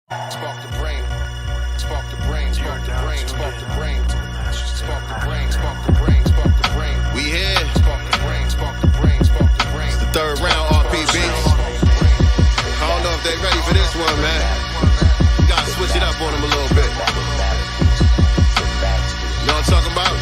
Spark the brain. Spark the brain. Spark the brain. Spark the brain. Spark the brain. Spark the brain. Spark the brain. We here. Spark the brain. Spark the brain. Spark the brain. It's the third round, RPB. I don't know if they ready for this one, man. You gotta switch it up on them a little bit. You know what I'm talking about?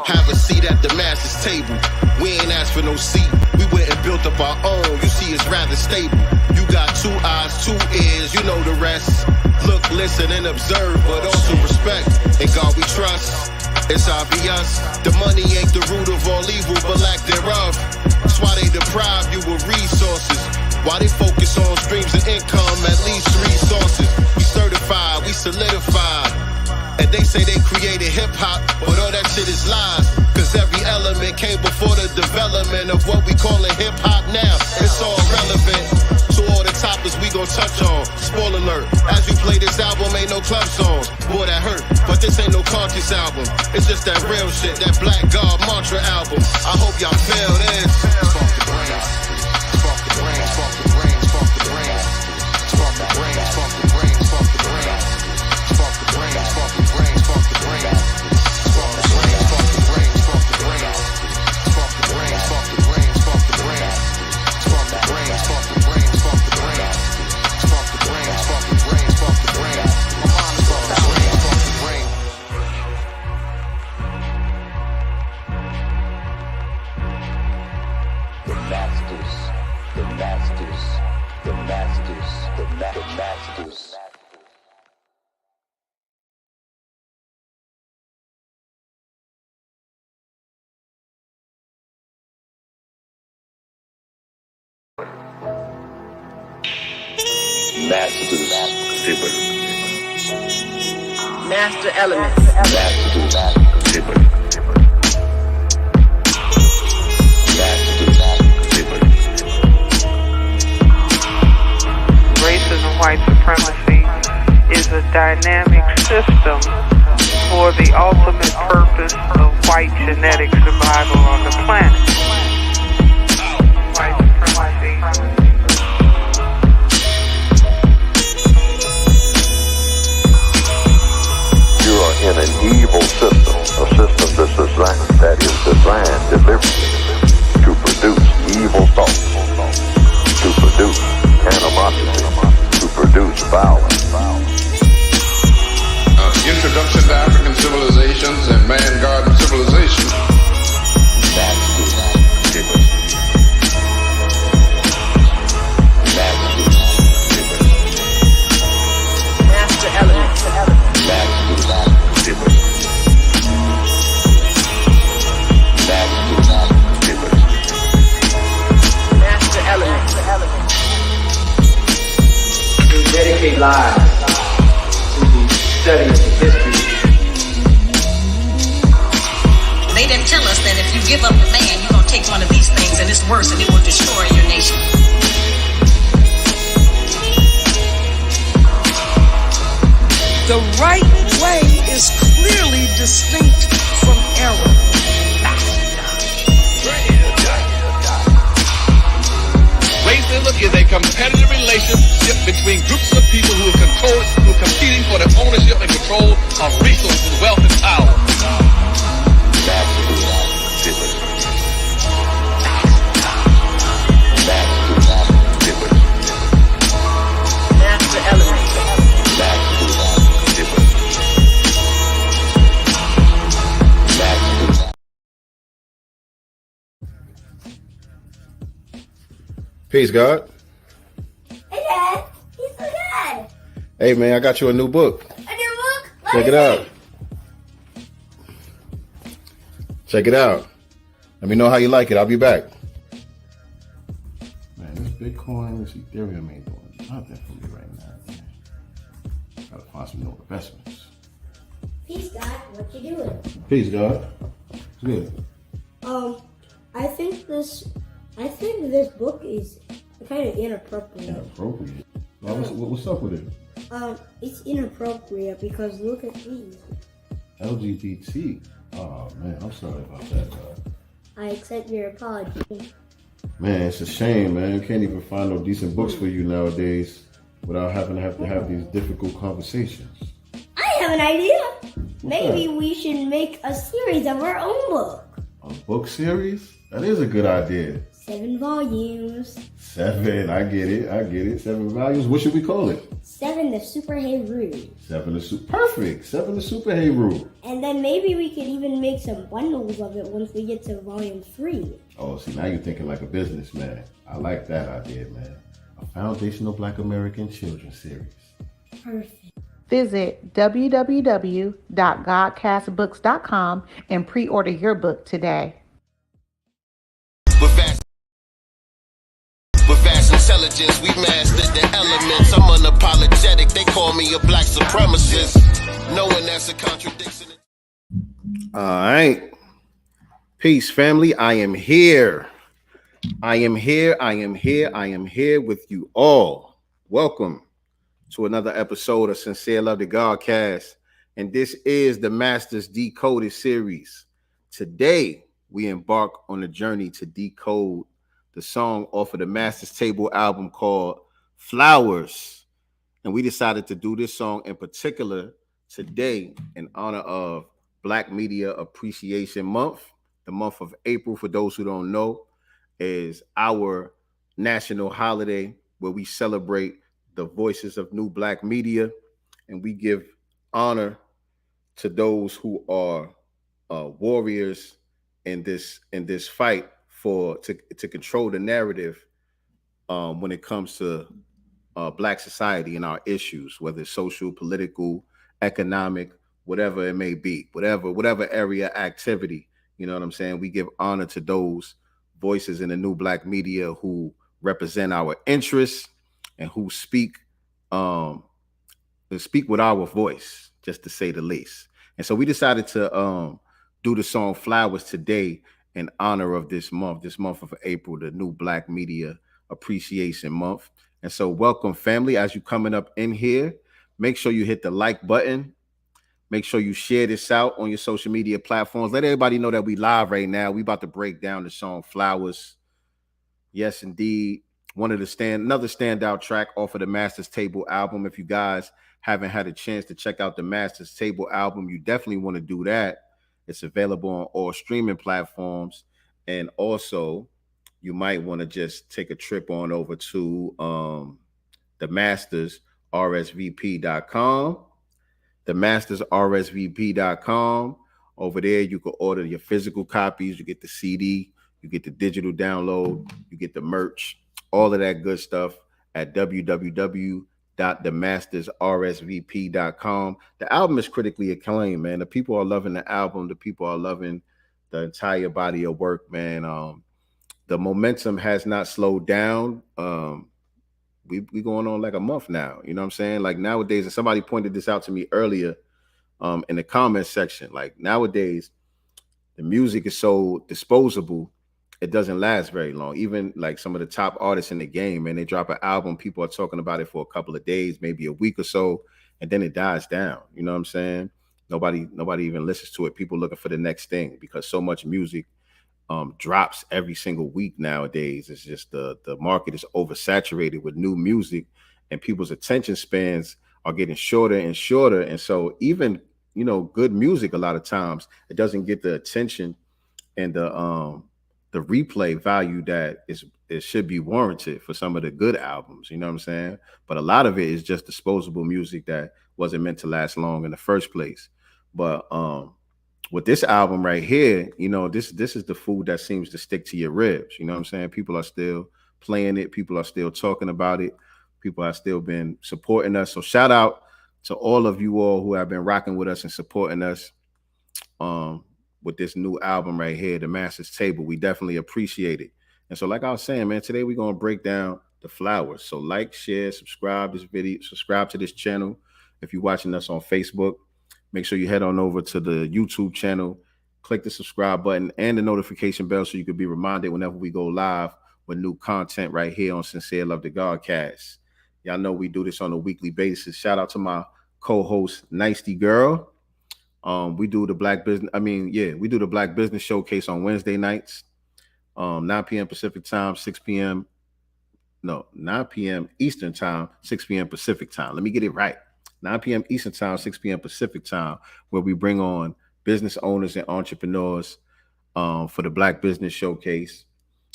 Have a seat at the master's table. We ain't asked for no seat. We went and built up our own. You see, it's rather stable. You got 2 eyes, 2 ears, you know the rest. Look, listen, and observe, but also respect. In God we trust. It's obvious. The money ain't the root of all evil, but lack thereof. That's why they deprive you of resources. Why they focus on streams of income, at least 3 sources. We certified, we solidified. And they say they created hip-hop, but all that shit is lies. Cause every element came before the development of what we callin' hip-hop now. It's all relevant to all the topics we gon' touch on. Spoiler alert, as we play this album, ain't no club songs. Boy, that hurt, but this ain't no conscious album. It's just that real shit, that Black God mantra album. I hope y'all feel this. Spark the brain, spark the brain, spark the brain, spark the brain, spark the brain, spark the brain, spark the brain. Spark the brain, spark the brain, spark the brain. Spark the brain, spark the brain, spark the brain. Spark the brain, spark the brain, spark the brain. Spark the brain, spark the brain, spark the brain. Spark the brain, spark the brain, spark the brain. My mind is spark the brain, spark the brain. The masters, the masters, the masters, the masters. Masters, Master elements. Racism, white supremacy is a dynamic system for the ultimate purpose of white genetic survival on the planet. White supremacy. You are in an evil system, a system that is designed deliberately to produce evil thoughts, to produce animosity, to produce violence. Introduction to African civilizations and man-garden civilization. Master elements. Master elements. We dedicate lives to the study of history. They didn't tell us that if you give up a man, you're going to take one of these things and it's worse and it will destroy your nation. The right way is clearly distinct from error. Racism is a competitive relationship between groups of people who are competing for the ownership and control of resources, wealth, and power. Master elements. Peace, God. Hey, Dad. He's so good. Hey, man, I got you a new book. A new book? Check it out. Check it out. Let me know how you like it. I'll be back. Man, this Bitcoin, this Ethereum ain't doing nothing for me right now, man. Gotta find some new investments. Peace, God. What you doing? Peace, God. It's good. I think this book is kind of inappropriate. Inappropriate? What's up with it? It's inappropriate because look at these. LGBT. Oh, man, I'm sorry about that, God. I accept your apology. Man, it's a shame, man. You can't even find no decent books for you nowadays without having to have these difficult conversations. I have an idea. Maybe we should make a series of our own book. A book series? That is a good idea. 7 volumes. 7, I get it. 7 volumes. What should we call it? 7 the Super Hey-Roo. Perfect. 7 the Super Hey-Roo. And then maybe we could even make some bundles of it once we get to volume 3. Oh, see, now you're thinking like a businessman. I like that idea, man. A foundational Black American children's series. Perfect. Visit www.godcastbooks.com and pre-order your book today. With vast intelligence, we mastered the elements. I'm unapologetic, they call me a black supremacist. Knowing that's a contradiction. All right. Peace, family. I am here with you all. Welcome to another episode of Sincere Love the Godcast. And this is the Masters Decoded series. Today, we embark on a journey to decode the song off of the Masters Table album called Flowers. And we decided to do this song in particular today in honor of Black Media Appreciation Month. The month of April, for those who don't know, is our national holiday where we celebrate the voices of new Black media, and we give honor to those who are warriors in this fight to control the narrative when it comes to Black society and our issues, whether it's social, political, economic, whatever it may be, whatever area activity. You know what I'm saying? We give honor to those voices in the new Black media who represent our interests and who speak with our voice, just to say the least. And so we decided to do the song Flowers today in honor of this month of April, the new Black Media Appreciation Month. And so welcome, family. As you coming up in here, make sure you hit the like button. Make sure you share this out on your social media platforms. Let everybody know that we live right now. We about to break down the song Flowers. Yes, indeed. Another standout track off of the Masters Table album. If you guys haven't had a chance to check out the Masters Table album, you definitely want to do that. It's available on all streaming platforms. And also, you might want to just take a trip on over to the mastersrsvp.com. themastersrsvp.com. Over there, you can order your physical copies. You get the CD, you get the digital download, you get the merch, all of that good stuff at www.themastersrsvp.com. The album is critically acclaimed, man. The people are loving the album. The people are loving the entire body of work, man. The momentum has not slowed down. We going on like a month now, you know what I'm saying? Like nowadays, and somebody pointed this out to me earlier in the comment section, like nowadays, the music is so disposable, it doesn't last very long. Even like some of the top artists in the game, man, they drop an album, people are talking about it for a couple of days, maybe a week or so, and then it dies down, you know what I'm saying? Nobody even listens to it. People looking for the next thing because so much music drops every single week nowadays. It's just the market is oversaturated with new music, and people's attention spans are getting shorter and shorter. And so even, good music, a lot of times it doesn't get the attention and the replay value that it should be warranted for some of the good albums, you know what I'm saying? But a lot of it is just disposable music that wasn't meant to last long in the first place. But with this album right here, this is the food that seems to stick to your ribs. You know what I'm saying? People are still playing it. People are still talking about it. People have still been supporting us. So shout out to all of you all who have been rocking with us and supporting us with this new album right here, The Masters Table. We definitely appreciate it. And so like I was saying, man, today we're going to break down the Flowers. So like, share, subscribe to this channel. If you're watching us on Facebook, make sure you head on over to the YouTube channel, click the subscribe button and the notification bell so you can be reminded whenever we go live with new content right here on Sincere Love the Godcast. Y'all know we do this on a weekly basis. Shout out to my co-host, Nicety Girl. We do the Black Business Showcase on Wednesday nights. 9 p.m. Pacific time, 6 p.m. No, 9 p.m. Eastern time, 6 p.m. Pacific time. Let me get it right. 9 p.m. Eastern time, 6 p.m. Pacific time, where we bring on business owners and entrepreneurs for the Black Business Showcase.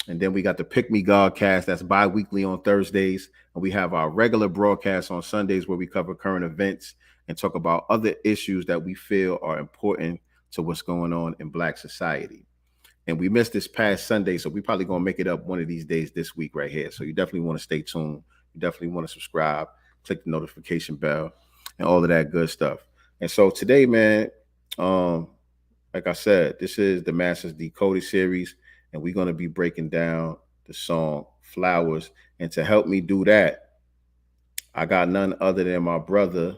And then we got the Pick Me Godcast that's bi-weekly on Thursdays. And we have our regular broadcast on Sundays where we cover current events and talk about other issues that we feel are important to what's going on in Black society. And we missed this past Sunday, so we probably going to make it up one of these days this week right here. So you definitely want to stay tuned. You definitely want to subscribe, click the notification bell, and all of that good stuff. And so today, man, like I said, this is the Masters Decoded series, and we're going to be breaking down the song Flowers. And to help me do that, I got none other than my brother,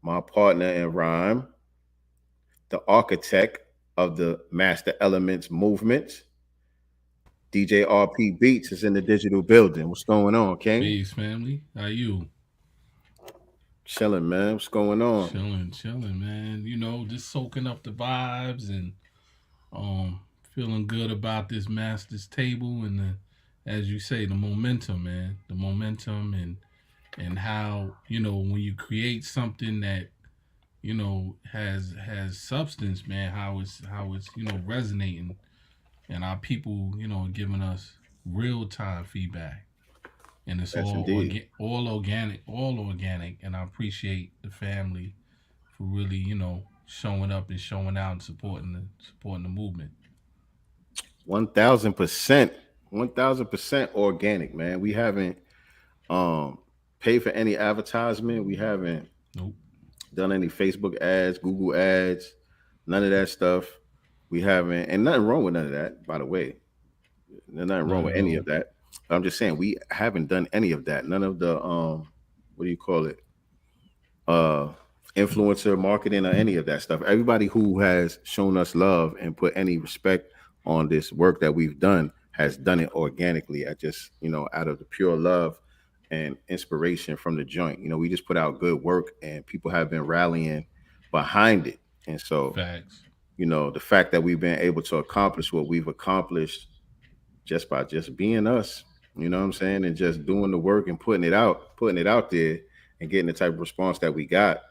my partner in rhyme, the architect of the Master Elements movement, DJ RP Beats is in the digital building. What's going on, King? Peace, family. How you? Chilling, man. What's going on? Chilling, man. You know, just soaking up the vibes and feeling good about this Masters table and as you say, the momentum, man. The momentum and how, you know, when you create something that, you know, has substance, man, how it's you know, resonating, and our people, you know, giving us real time feedback, and it's all organic, and I appreciate the family for really, you know, showing up and showing out and supporting the movement. 1,000% organic, man. We haven't paid for any advertisement. We haven't done any Facebook ads, Google ads, none of that stuff. We haven't, and nothing wrong with none of that, by the way. There's nothing wrong with any of that. I'm just saying we haven't done any of that. None of the what do you call it? Influencer marketing or any of that stuff. Everybody who has shown us love and put any respect on this work that we've done has done it organically, at just, you know, out of the pure love and inspiration from the joint. You know, we just put out good work and people have been rallying behind it. And so, you know, the fact that we've been able to accomplish what we've accomplished just by just being us, you know what I'm saying, and just doing the work and putting it out there and getting the type of response that we got,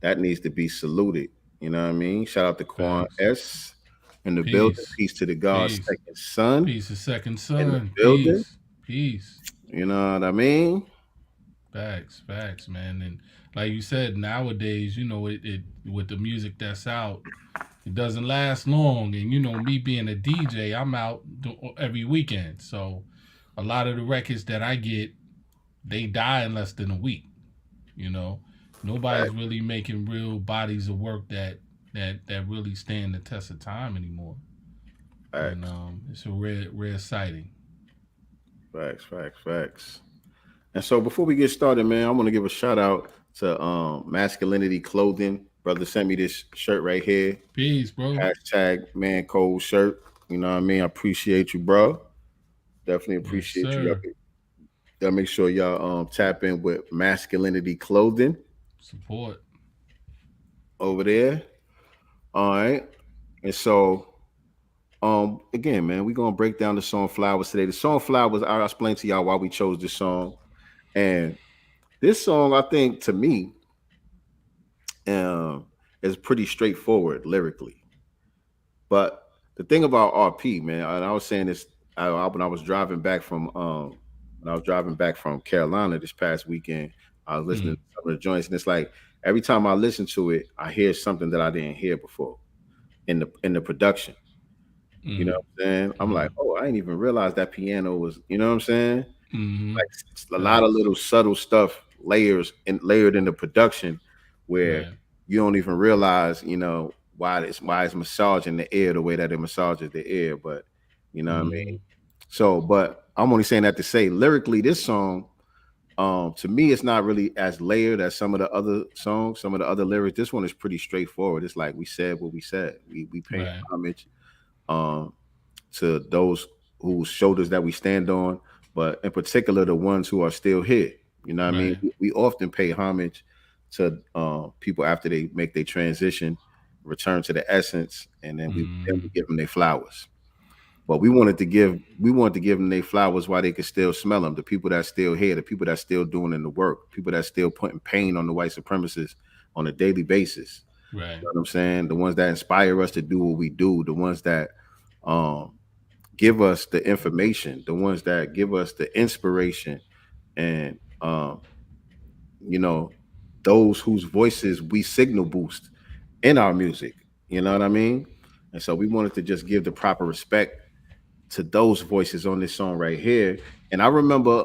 that needs to be saluted. You know what I mean? Shout out to Quan S in the building. Peace to the God's second son. Peace to second son. In the building. Peace. You know what I mean? Facts, man. And like you said, nowadays, you know, it with the music that's out, it doesn't last long. And, you know, me being a DJ, I'm out every weekend. So a lot of the records that I get, they die in less than a week. You know, nobody's really making real bodies of work that really stand the test of time anymore. And it's a rare sighting. Facts. And so before we get started, man, I want to give a shout out to Masculinity Clothing. Brother sent me this shirt right here. Peace, bro. # Man Cold shirt. You know what I mean? I appreciate you, bro. Definitely appreciate you. Gotta make sure y'all tap in with Masculinity Clothing. Support. Over there. All right. And so again, man, we're gonna break down the song Flowers today. The song Flowers, I'll explain to y'all why we chose this song. And this song, I think, to me, is pretty straightforward lyrically. But the thing about RP, man, and I was saying this when I was driving back from Carolina this past weekend, I was listening to some of the joints, and it's like every time I listen to it, I hear something that I didn't hear before in the production. You know what I'm saying? I'm like, oh, I didn't even realize that piano was, you know what I'm saying? Like a lot of little subtle stuff layered in the production where you don't even realize, you know, why it's massaging the ear the way that it massages the ear. But you know what I mean? So, but I'm only saying that to say lyrically, this song, to me, it's not really as layered as some of the other songs, some of the other lyrics. This one is pretty straightforward. It's like we said what we said. We pay homage to those whose shoulders that we stand on, but in particular the ones who are still here. You know what I mean? We often pay homage to people after they make their transition, return to the essence, and then we give them their flowers. But we wanted to give them their flowers while they could still smell them. The people that's still here, the people that's still doing in the work, people that's still putting pain on the white supremacists on a daily basis. Right. You know what I'm saying? The ones that inspire us to do what we do, the ones that give us the information, the ones that give us the inspiration, and you know, those whose voices we signal boost in our music. You know what I mean? And so we wanted to just give the proper respect to those voices on this song right here. And I remember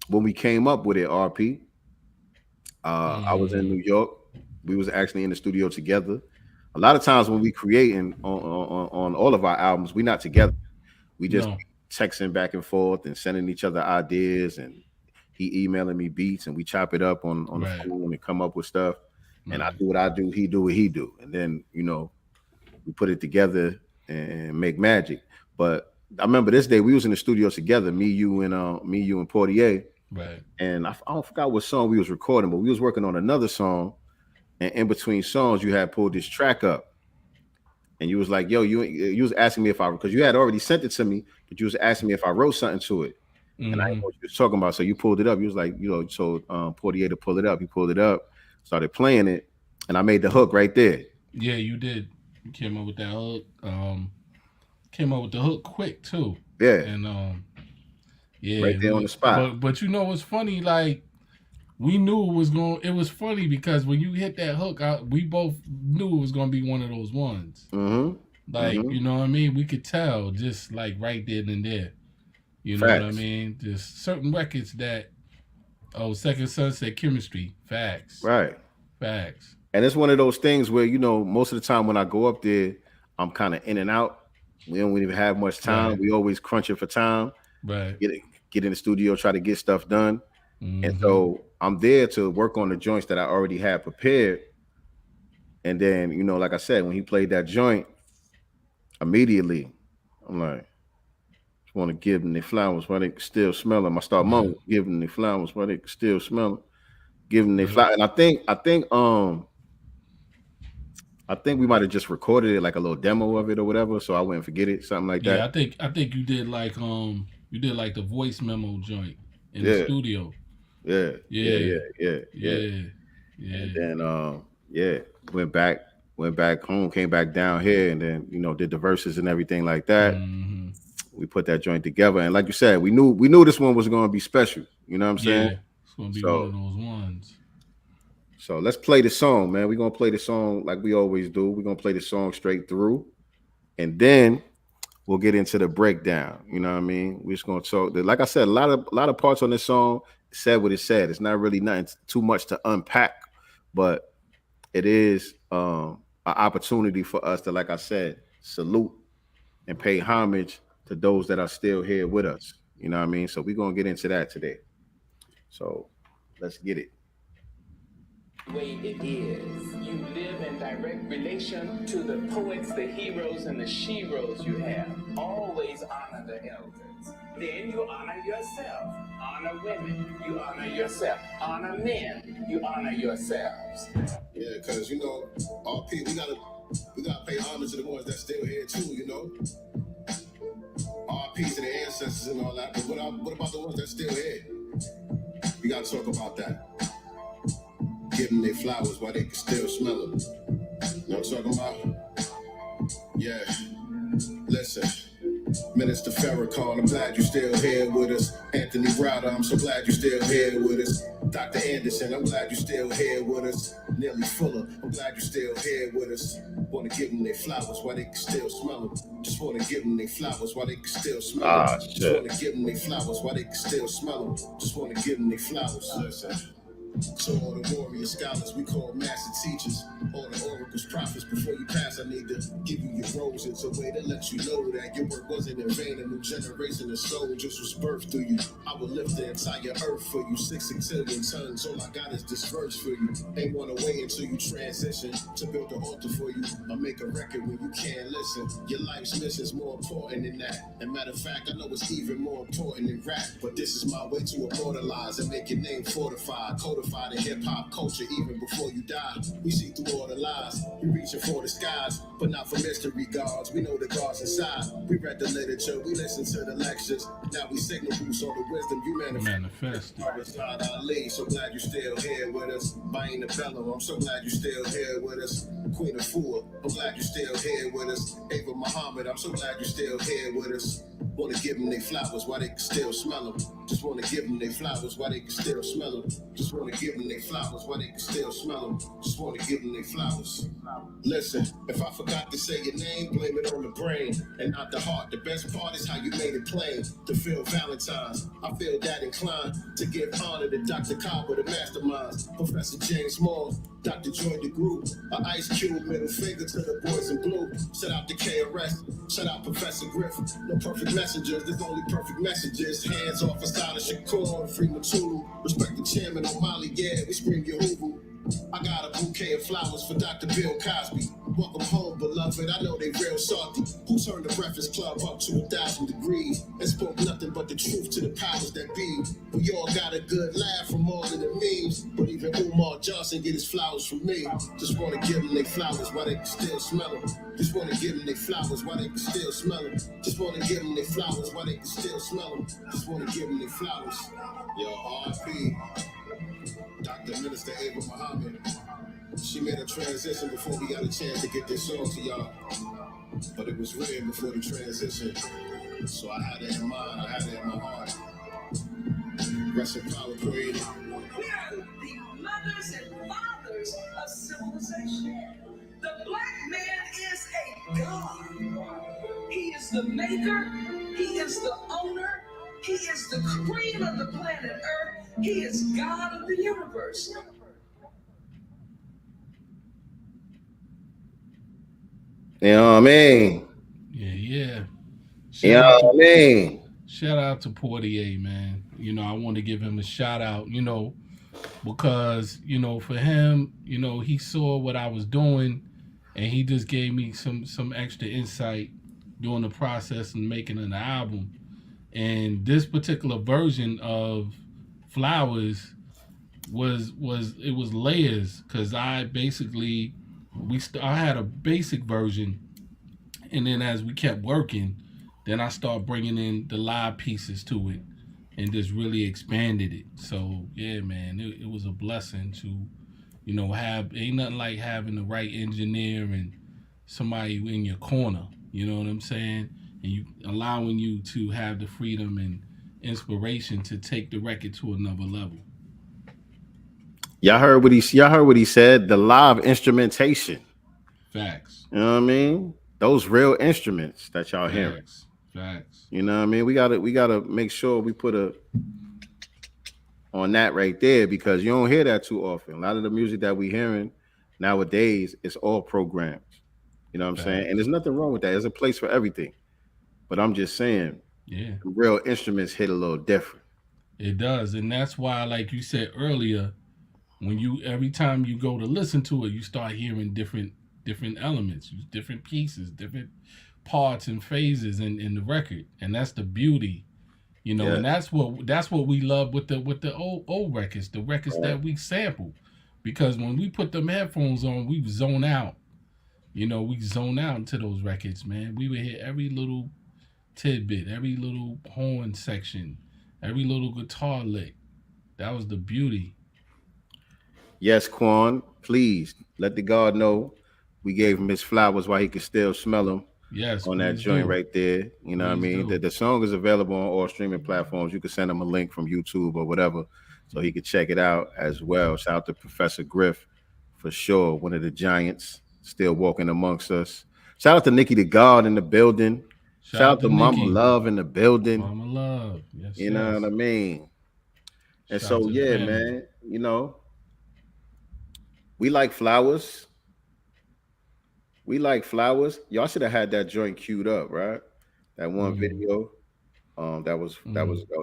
when we came up with it, RP, I was in New York. We was actually in the studio together. A lot of times when we creating on all of our albums, we're not together. We just texting back and forth and sending each other ideas, and he emailing me beats, and we chop it up on the phone and come up with stuff. And I do what I do, he do what he do. And then, you know, we put it together and make magic. But I remember this day we was in the studio together, me, you, and Portier. Right. And I don't forgot what song we was recording, but we was working on another song. And in between songs, you had pulled this track up. And you was like, yo, you was asking me because you had already sent it to me, but you was asking me if I wrote something to it. And I didn't know what you was talking about. So you pulled it up. You was like, you know, told Portier to pull it up. He pulled it up, started playing it, and I made the hook right there. Yeah, you did. You came up with that hook. Came up with the hook quick too. Yeah. And yeah, right there on the spot. But you know what's funny? Like, we knew it was going. It was funny because when you hit that hook, we both knew it was going to be one of those ones. Like, you know what I mean? We could tell just like right then and there. You know what I mean? Just certain records that, Second Sunset Chemistry, facts. Right. Facts. And it's one of those things where, you know, most of the time when I go up there, I'm kind of in and out. We don't even have much time. Right. We always crunching for time. Right. Get in the studio, try to get stuff done. And so I'm there to work on the joints that I already had prepared. And then, you know, like I said, when he played that joint, immediately, I'm like, just want to give them the flowers while they can still smell them. I start mumbling, give them the flowers while they can still smell them. Give them the flowers. And I think we might have just recorded it like a little demo of it or whatever, so I wouldn't forget it, something like that. Yeah, I think you did like the voice memo joint in the studio. Yeah. And then went back home, came back down here, and then, you know, did the verses and everything like that. We put that joint together, and like you said, we knew this one was going to be special. You know what I'm saying? Yeah, it's going to be one of those ones. So let's play the song, man. We're going to play the song like we always do. We're going to play the song straight through, and then we'll get into the breakdown. You know what I mean? We're just going to talk. Like I said, a lot of parts on this song said what it said. It's not really nothing too much to unpack, but it is an opportunity for us to, like I said, salute and pay homage to those that are still here with us. You know what I mean? So we're going to get into that today. So let's get it. Way it is. You live in direct relation to the poets, the heroes, and the sheroes you have. Always honor the elders. Then you honor yourself. Honor women, you honor yourself. Honor men, you honor yourselves. Yeah, because, you know, RP, we gotta pay homage to the ones that's still here too, you know. RPs to the ancestors and all that. But what about the ones that's still here? We gotta talk about that. Give them their flowers while they can still smell them. You know what I'm talking about? Yeah. Listen. Minister Farrakhan, I'm glad you're still here with us. Anthony Browder, I'm so glad you're still here with us. Dr. Anderson, I'm glad you're still here with us. Nelly Fuller, I'm glad you're still here with us. Want to give them their flowers while they can still smell them. Just want to give them their flowers while they can still smell them. Just want to give them their flowers while they can still smell them. Just want to give them their flowers. Listen. So all the warrior scholars we call master teachers, all the oracles, prophets, before you pass, I need to give you your roses, a way to let you know that your work wasn't in vain. A new generation of soldiers was birthed through you. I will lift the entire earth for you, 6 octillion tons. All I got is this verse for you. Ain't wanna wait until you transition to build an altar for you. I'll make a record when you can't listen. Your life's mission's more important than that. And matter of fact, I know it's even more important than rap. But this is my way to immortalize and make your name fortified, codified. Personified in hip-hop culture even before you die. We see through all the lies. We reaching for the skies, but not for mystery gods. We know the gods inside. We read the literature, we listen to the lectures. Now we signal boost on the wisdom you manifest. Ali, so glad you still here with us. Buying the Bello, I'm so glad you still here with us. Queen of Four, I'm glad you still here with us. Ava Muhammad, I'm so glad you still here with us. Wanna give them their flowers while they can still smell them. Just wanna give them their flowers while they can still smell them. Just wanna give them their flowers while they can still smell them. Just wanna give them their flowers. Listen, if I forgot to say your name, blame it on the brain and not the heart. The best part is how you made it plain. To feel Valentine's, I feel that inclined to give honor to Dr. Cobb, the masterminds. Professor James Moore, Dr. Joy DeGroot, an Ice Cube, middle finger to the boys in blue. Shout out to KRS, shout out Professor Griff. No perfect messengers, there's only perfect messages. Hands off Asada Shakur, free Matulu. Respect the chairman O'Malley, yeah, we scream Yehuvu. I got a bouquet of flowers for Dr. Bill Cosby. Welcome home, beloved. I know they real salty. Who turned the Breakfast Club up to 1,000 degrees and spoke nothing but the truth to the powers that be? We all got a good laugh from all of the memes, but even Umar Johnson get his flowers from me. Just wanna give them their flowers while they can still smell them. Just wanna give them their flowers while they can still smell them. Just wanna give them their flowers while they can still smell them. Just wanna give them their flowers. Yo, R.I.P. Dr. Minister Ava Muhammad. She made a transition before we got a chance to get this song to y'all. But it was real before the transition. So I had it in mind, I had it in my heart. Rest in power, Queen. We are the mothers and fathers of civilization. The black man is a god. He is the maker, he is the owner, he is the cream of the planet Earth, he is God of the universe. You know what I mean? Yeah. You know what I mean? Shout out to Portier, man. You know, I want to give him a shout out, you know, because, you know, for him, you know, he saw what I was doing and he just gave me some extra insight during the process and making an album. And this particular version of Flowers was layers, because I basically I had a basic version, and then as we kept working, then I started bringing in the live pieces to it and just really expanded it. So yeah, man, it was a blessing to, you know, ain't nothing like having the right engineer and somebody in your corner, you know what I'm saying? And you allowing you to have the freedom and inspiration to take the record to another level. Y'all heard what he said? The live instrumentation. Facts. You know what I mean? Those real instruments that y'all hearing. Facts. You know what I mean? We gotta make sure we put on that right there, because you don't hear that too often. A lot of the music that we hearing nowadays is all programmed. You know what I'm saying? And there's nothing wrong with that. There's a place for everything. But I'm just saying, yeah, real instruments hit a little different. It does. And that's why, like you said earlier, when every time you go to listen to it, you start hearing different elements, different pieces, different parts and phases in the record. And that's the beauty, you know. Yeah. And that's what we love with the old records, the records that we sample. Because when we put them headphones on, we zone out. You know, we zone out into those records, man. We would hear every little tidbit, every little horn section, every little guitar lick. That was the beauty. Yes, Quan, please let the God know we gave him his flowers while he could still smell them. Yes, on that joint right there. You know what I mean? The song is available on all streaming platforms. You can send him a link from YouTube or whatever so he could check it out as well. Shout out to Professor Griff for sure. One of the giants still walking amongst us. Shout out to Nikki the God in the building. Shout out to Mama Love in the building. Mama Love. Yes, you know what I mean? And so, yeah, man, you know, we like flowers. We like flowers. Y'all should have had that joint queued up, right? That one video that was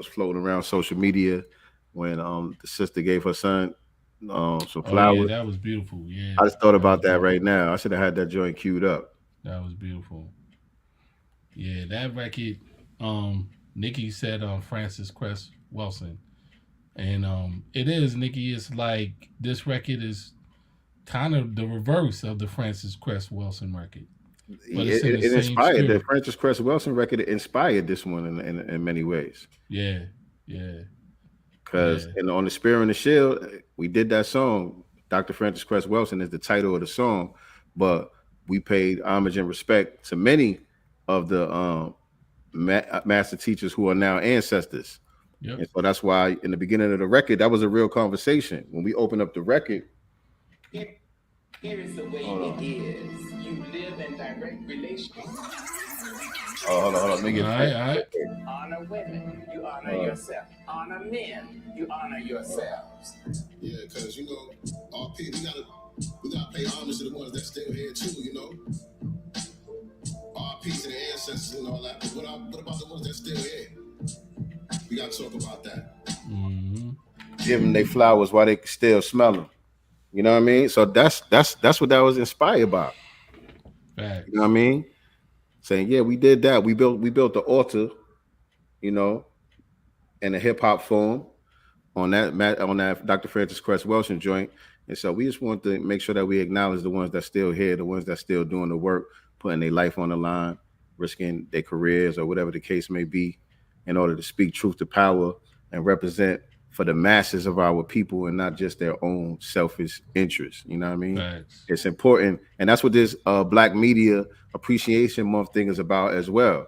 floating around social media when the sister gave her son some flowers. Yeah, that was beautiful. Yeah. I just thought about that right now. I should have had that joint queued up. That was beautiful. Yeah, that record, Nikki said Francis Cress Wilson. And it is, Nikki. It's like this record is kind of the reverse of the Francis Cress Wilson record, but it's in the It same inspired the spirit. Francis Cress Wilson record. It inspired this one in many ways. Yeah, yeah, Because on the Spear and the Shield, we did that song. Dr. Francis Cress Wilson is the title of the song, but we paid homage and respect to many of the master teachers who are now ancestors. Yep. And so that's why in the beginning of the record, that was a real conversation. When we opened up the record, Here is the way it is. You live in direct relationship. hold on. Let me get all right. Honor women, you honor yourself. Honor men, you honor yourselves. Yeah, because RP, we gotta pay homage to the ones that's still here too, RP to the ancestors and all that. But what about the ones that's still here? We gotta talk about that. Mm-hmm. Give them their flowers while they can still smell them. You know what I mean? So that's what that was inspired by. Facts. You know what I mean? Saying, yeah, we did that. We built the altar, in a hip hop form on that Dr. Francis Cress Wilson joint. And so we just want to make sure that we acknowledge the ones that's still here, the ones that's still doing the work, putting their life on the line, risking their careers or whatever the case may be, in order to speak truth to power and represent for the masses of our people and not just their own selfish interests. You know what I mean? Facts. It's important. And that's what this Black Media Appreciation Month thing is about as well.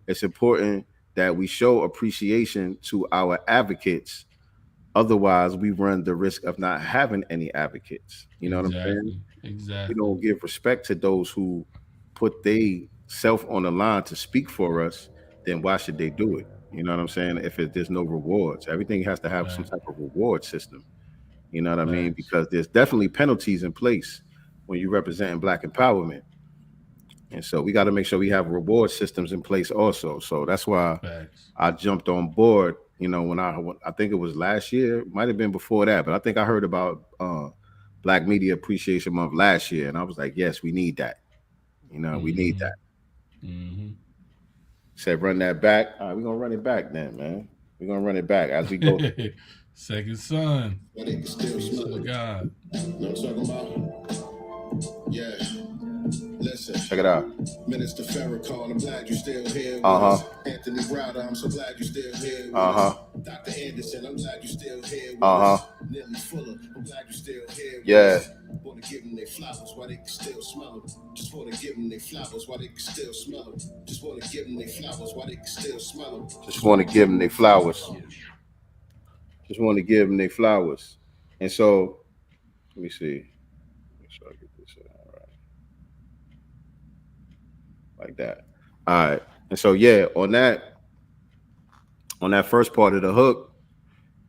It's important that we show appreciation to our advocates. Otherwise, we run the risk of not having any advocates. You know what I'm saying? Exactly. We don't give respect to those who put they self on the line to speak for us, then why should they do it? You know what I'm saying? If there's no rewards, everything has to have some type of reward system. You know what I mean? Because there's definitely penalties in place when you're representing Black empowerment. And so we got to make sure we have reward systems in place also. So that's why I jumped on board, when I think it was last year, might have been before that, but I think I heard about Black Media Appreciation Month last year. And I was like, yes, we need that. We need that. Mm-hmm. Said run that back. All right, we're gonna run it back then, man. We're gonna run it back as we go. Second son. Peace to God. You know what I'm talking about? Yeah. Listen. Check it out. Minister Farrakhan, I'm glad you're still here. Anthony Browder, I'm so glad you're still here. Dr. Anderson, I'm glad you're still here. Nelly Fuller, I'm glad you're still here. Yeah. Want to give them their flowers while they can still smell them. Just want to give them their flowers while they can still smell them. Just want to give them their flowers while they can still smell them. Just want to give them their flowers. Just want to give them their flowers. And so, let me see. Make sure I get this in. All right. Like that. All right. And so, yeah, on that first part of the hook,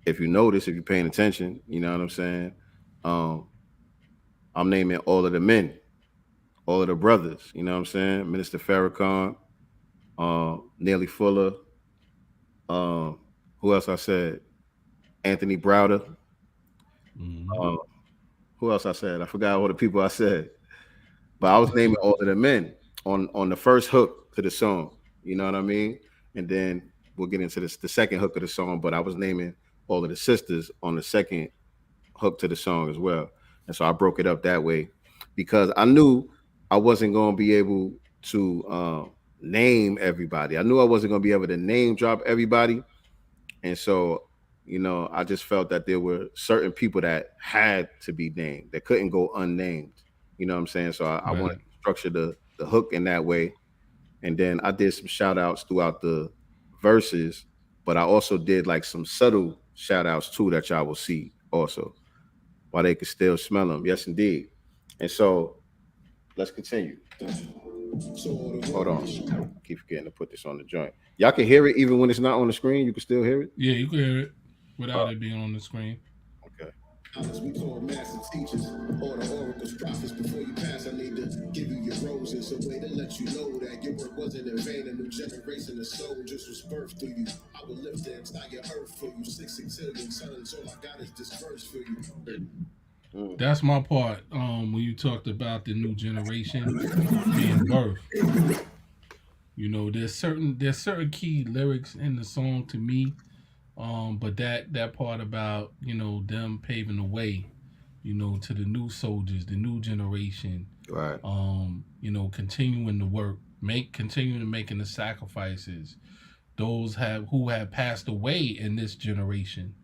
if you notice, if you're paying attention, you know what I'm saying? I'm naming all of the men, all of the brothers, you know what I'm saying? Minister Farrakhan, Nelly Fuller, who else I said? Anthony Browder. Who else I said? I forgot all the people I said. But I was naming all of the men on the first hook to the song, you know what I mean? And then we'll get into the second hook of the song, but I was naming all of the sisters on the second hook to the song as well. And so I broke it up that way because I knew I wasn't going to be able to name everybody. I knew I wasn't going to be able to name drop everybody. And so, I just felt that there were certain people that had to be named, that couldn't go unnamed. You know what I'm saying? So I wanted to structure the hook in that way. And then I did some shout outs throughout the verses, but I also did like some subtle shout outs too that y'all will see also. While they could still smell them. Yes, indeed. And so let's continue. Hold on. Keep forgetting to put this on the joint. Y'all can hear it even when it's not on the screen. You can still hear it? Yeah, you can hear it without it being on the screen. Okay. As we call master teachers, or the oracles, prophets, before you pass, I need to give you your roses, a way to let you know that your work wasn't in vain. A new generation of soldiers was birthed through you. I will lift the entire earth for you. 6 exillion sons, all I got is this verse for you. That's my part. When you talked about the new generation being birthed, there's certain key lyrics in the song to me But that part about, them paving the way, to the new soldiers, the new generation, Right. Continuing to work, continuing making the sacrifices, those who have passed away in this generation,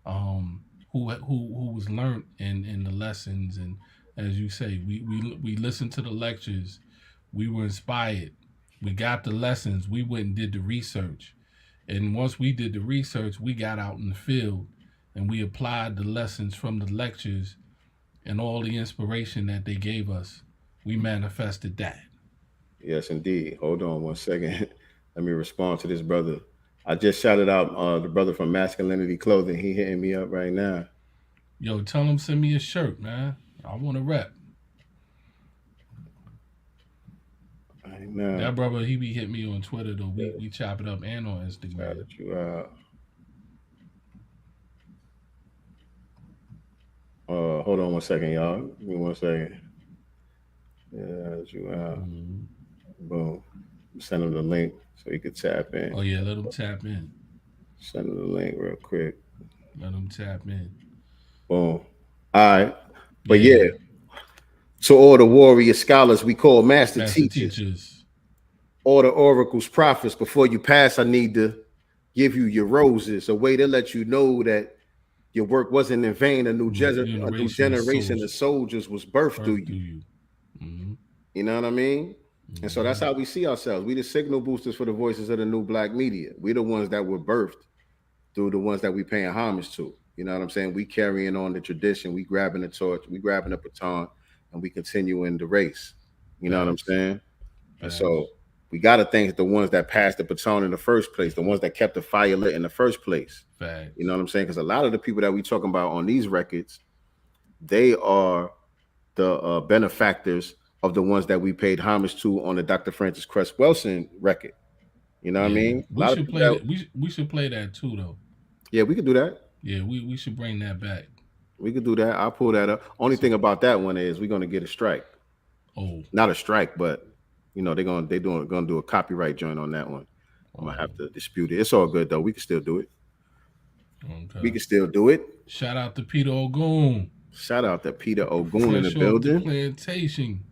who was learned in the lessons, and as you say, we listened to the lectures, we were inspired, we got the lessons, we went and did the research, and once we did the research, we got out in the field and we applied the lessons from the lectures and all the inspiration that they gave us. We manifested that. Yes, indeed. Hold on one second. Let me respond to this brother. I just shouted out the brother from Masculinity Clothing. He hitting me up right now. Yo, tell him send me a shirt, man. I want to rep. I know. That brother, he be hitting me on Twitter though. We chop it up and on Instagram. Shouted you out. Hold on one second, y'all. Give me 1 second. Yeah, you out. Boom. Send him the link so he could tap in. Oh yeah, let him tap in. Send him the link real quick. Let him tap in. Boom. All right. But yeah. So all the warrior scholars we call master teachers. All the oracles, prophets, before you pass, I need to give you your roses, a way to let you know that your work wasn't in vain. A new generation of soldiers was birthed through you. Mm-hmm. You know what I mean? And so that's how we see ourselves. We the signal boosters for the voices of the new black media. We the ones that were birthed through the ones that we paying homage to. You know what I'm saying? We carrying on the tradition. We grabbing the torch. We grabbing the baton, and we continuing the race. You know what I'm saying? And so we got to thank the ones that passed the baton in the first place, the ones that kept the fire lit in the first place. Facts. You know what I'm saying? Because a lot of the people that we talking about on these records, they are the benefactors of the ones that we paid homage to on the Dr. Francis Cress Wilson record. You know what I mean? We should play that. We should play that too, though. Yeah, we could do that. Yeah, we should bring that back. We could do that. I'll pull that up. Only thing about that one is we're gonna get a strike. Oh, not a strike, but they're gonna do a copyright joint on that one. I'm gonna have to dispute it. It's all good though. We can still do it. Okay. We can still do it. Shout out to Peter Ogun. Shout out to Peter Ogun in the building. The plantation.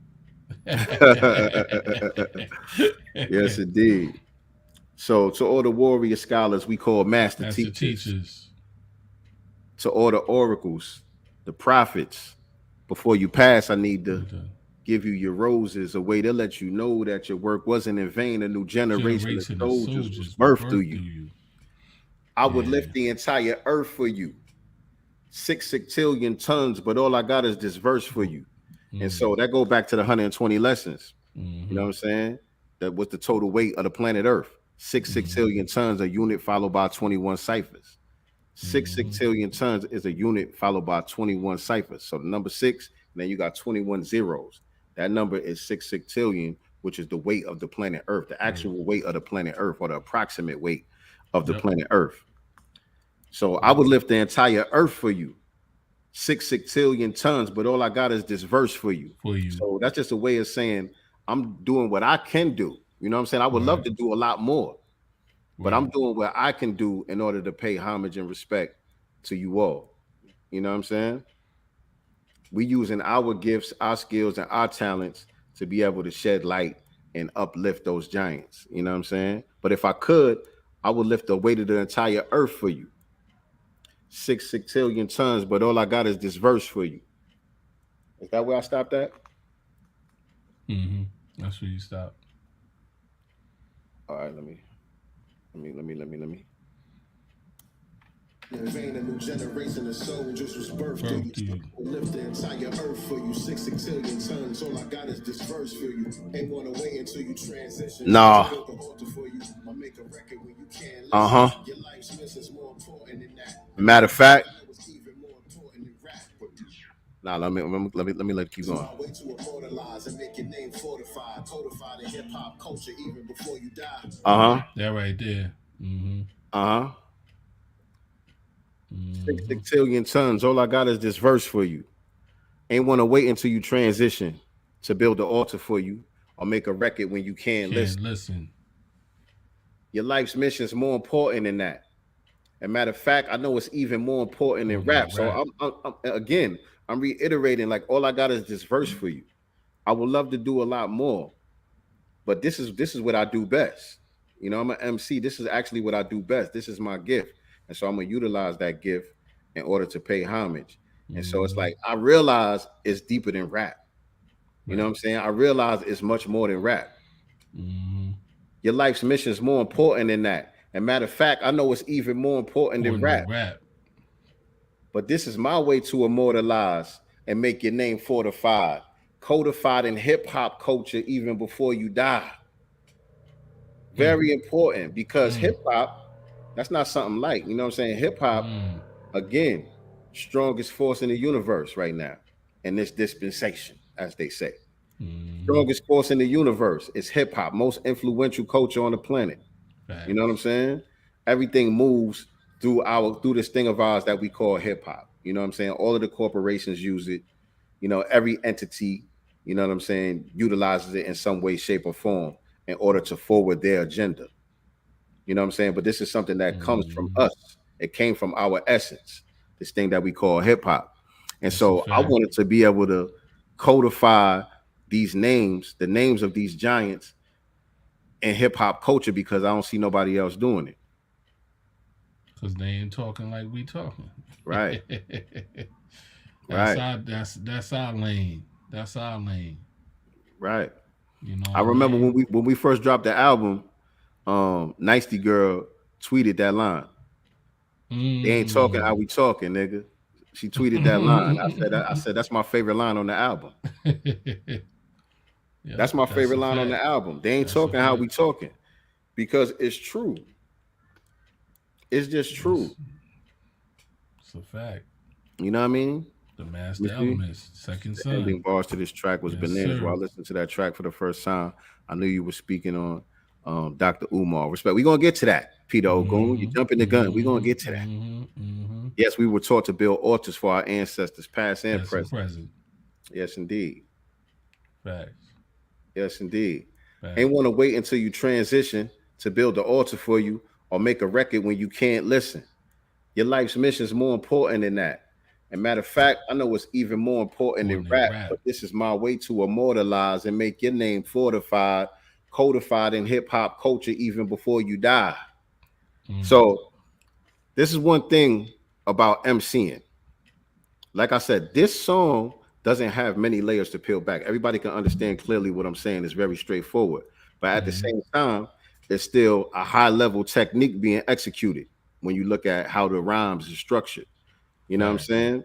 Yes, indeed. So to all the warrior scholars we call master teachers. To all the oracles, the prophets, before you pass, I need to give you your roses, a way to let you know that your work wasn't in vain. A new generation of soldiers was birthed through you. I would lift the entire earth for you. 6 sextillion tons, but all I got is this verse for you. And so that go back to the 120 lessons. You know what I'm saying? That was the total weight of the planet Earth. 6 sextillion tons, a unit followed by 21 ciphers. 6 sextillion tons is a unit followed by 21 ciphers. So the number 6, and then you got 21 zeros. That number is 6 sextillion, which is the weight of the planet Earth, the actual weight of the planet Earth, or the approximate weight of the planet Earth. So I would lift the entire Earth for you. 6 sextillion tons, but all I got is this verse for you. So that's just a way of saying I'm doing what I can do. You know what I'm saying? I would love to do a lot more, but I'm doing what I can do in order to pay homage and respect to you all. You know what I'm saying? We using our gifts, our skills, and our talents to be able to shed light and uplift those giants. You know what I'm saying? But if I could, I would lift the weight of the entire earth for you. 6 sextillion tons, but all I got is this verse for you. Is that where I stopped at? That's where you stopped. All right, let me. In vain, a new generation of soldiers was birthed through you. Lift the entire earth for you. 6 sextillion tons. All I got is this verse for you. Ain't wanna wait until you transition. Nah. Your life's mission's more important than that. Matter of fact. Nah, let me let it keep going. Way to immortalize and make your name fortified, codified in hip hop culture even before you die. That right there. 6 sextillion tons. All I got is this verse for you. Ain't want to wait until you transition to build an altar for you or make a record when you can't listen. Listen. Your life's mission is more important than that. And matter of fact, I know it's even more important than rap. So I'm reiterating, like, all I got is this verse for you. I would love to do a lot more, but this is what I do best. You know, I'm an MC. This is actually what I do best. This is my gift. And so I'm gonna utilize that gift in order to pay homage. And so it's like I realize it's deeper than rap. You know what I'm saying? I realize it's much more than rap. Your life's mission is more important than that. And matter of fact, I know it's even more important than rap. But this is my way to immortalize and make your name fortified, codified in hip hop culture even before you die. Very important, because hip hop, that's not something light. You know what I'm saying? Hip hop, again, strongest force in the universe right now, in this dispensation, as they say. Strongest force in the universe is hip hop, most influential culture on the planet. You know what I'm saying? Everything moves through this thing of ours that we call hip hop. You know what I'm saying? All of the corporations use it. You know, every entity, you know what I'm saying, utilizes it in some way, shape, or form in order to forward their agenda. You know what I'm saying? But this is something that comes from us. It came from our essence, this thing that we call hip hop. And so I wanted to be able to codify these names, the names of these giants in hip hop culture, because I don't see nobody else doing it. Because they ain't talking like we talking. Right. That's our lane. That's our lane. Right. You know, I remember when we first dropped the album, Nicety Girl tweeted that line. They ain't talking how we talking, nigga. She tweeted that line. I said that's my favorite line on the album. That's my favorite line on the album. They ain't talking how we talking, because it's true. It's just true. It's a fact. You know what I mean? The Master Elements, Second Son. Ending bars to this track was bananas. Sir. While I listened to that track for the first time, I knew you were speaking on Dr. Umar. Respect. We're gonna get to that, Peter Ogun. You jumping the gun. We're gonna get to that. Yes, we were taught to build altars for our ancestors, past and present. Yes, indeed. Facts. Yes, indeed. Ain't want to wait until you transition to build the altar for you or make a record when you can't listen. Your life's mission is more important than that. And matter of fact, I know it's even more important than rap, but this is my way to immortalize and make your name fortified, codified in hip hop culture even before you die. So this is one thing about MCing. Like I said, this song doesn't have many layers to peel back. Everybody can understand clearly what I'm saying. It's very straightforward. But at the same time, there's still a high level technique being executed when you look at how the rhymes are structured. You know what I'm saying?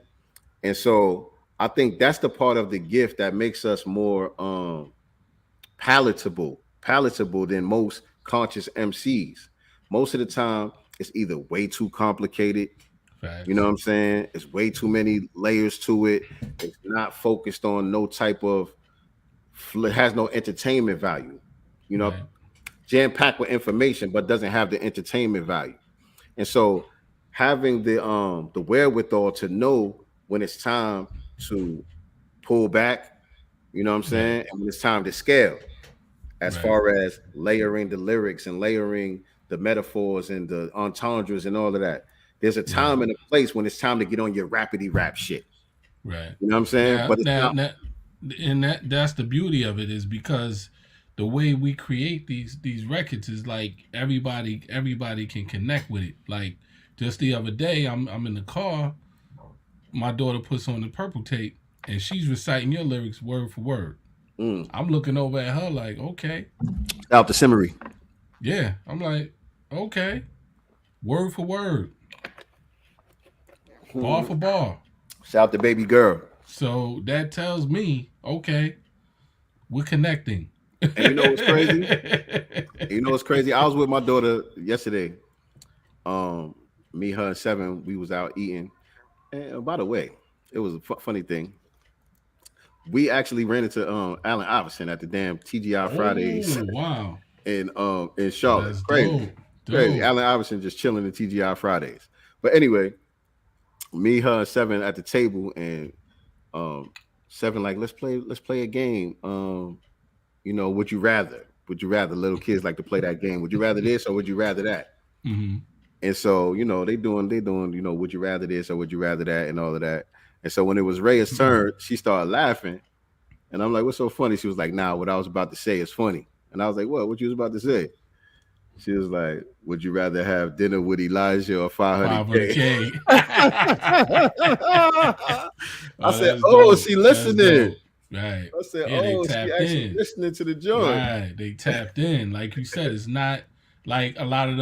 And so I think that's the part of the gift that makes us more palatable than most conscious MCs. Most of the time, it's either way too complicated. You know what I'm saying? It's way too many layers to it. It's not focused on no type of, it has no entertainment value. You know, jam-packed with information, but doesn't have the entertainment value. And so having the wherewithal to know when it's time to pull back, you know what I'm saying? And when it's time to scale, as far as layering the lyrics and layering the metaphors and the entendres and all of that. There's a time and a place when it's time to get on your rapidy rap shit. Right. You know what I'm saying? But it's that's the beauty of it, is because the way we create these records is like everybody can connect with it. Like just the other day, I'm in the car, my daughter puts on the Purple tape and she's reciting your lyrics word for word. I'm looking over at her like, okay. Out the Simmery. Yeah. I'm like, okay. Word for word. Bar for bar. Shout out to baby girl. So that tells me, okay, we're connecting. And you know what's crazy? I was with my daughter yesterday. Me, her, and Seven, we was out eating. And by the way, it was a funny thing. We actually ran into Allen Iverson at the damn TGI Fridays. Wow. In Charlotte. That's crazy. Crazy. Allen Iverson just chilling at TGI Fridays. But anyway, me, her, and Seven at the table, and Seven like, let's play a game. You know, would you rather? Little kids like to play that game. Would you rather this or would you rather that? And And so, you know, they doing, you know, would you rather this or would you rather that and all of that. And so when it was Rhea's turn, she started laughing. And I'm like, what's so funny? She was like, nah, what I was about to say is funny. And I was like, what you was about to say? She was like, would you rather have dinner with Elijah or 500K? I said, oh, she listening. Right. I said, oh, she actually listening to the joint. Right. They tapped in. Like you said, it's not like a lot of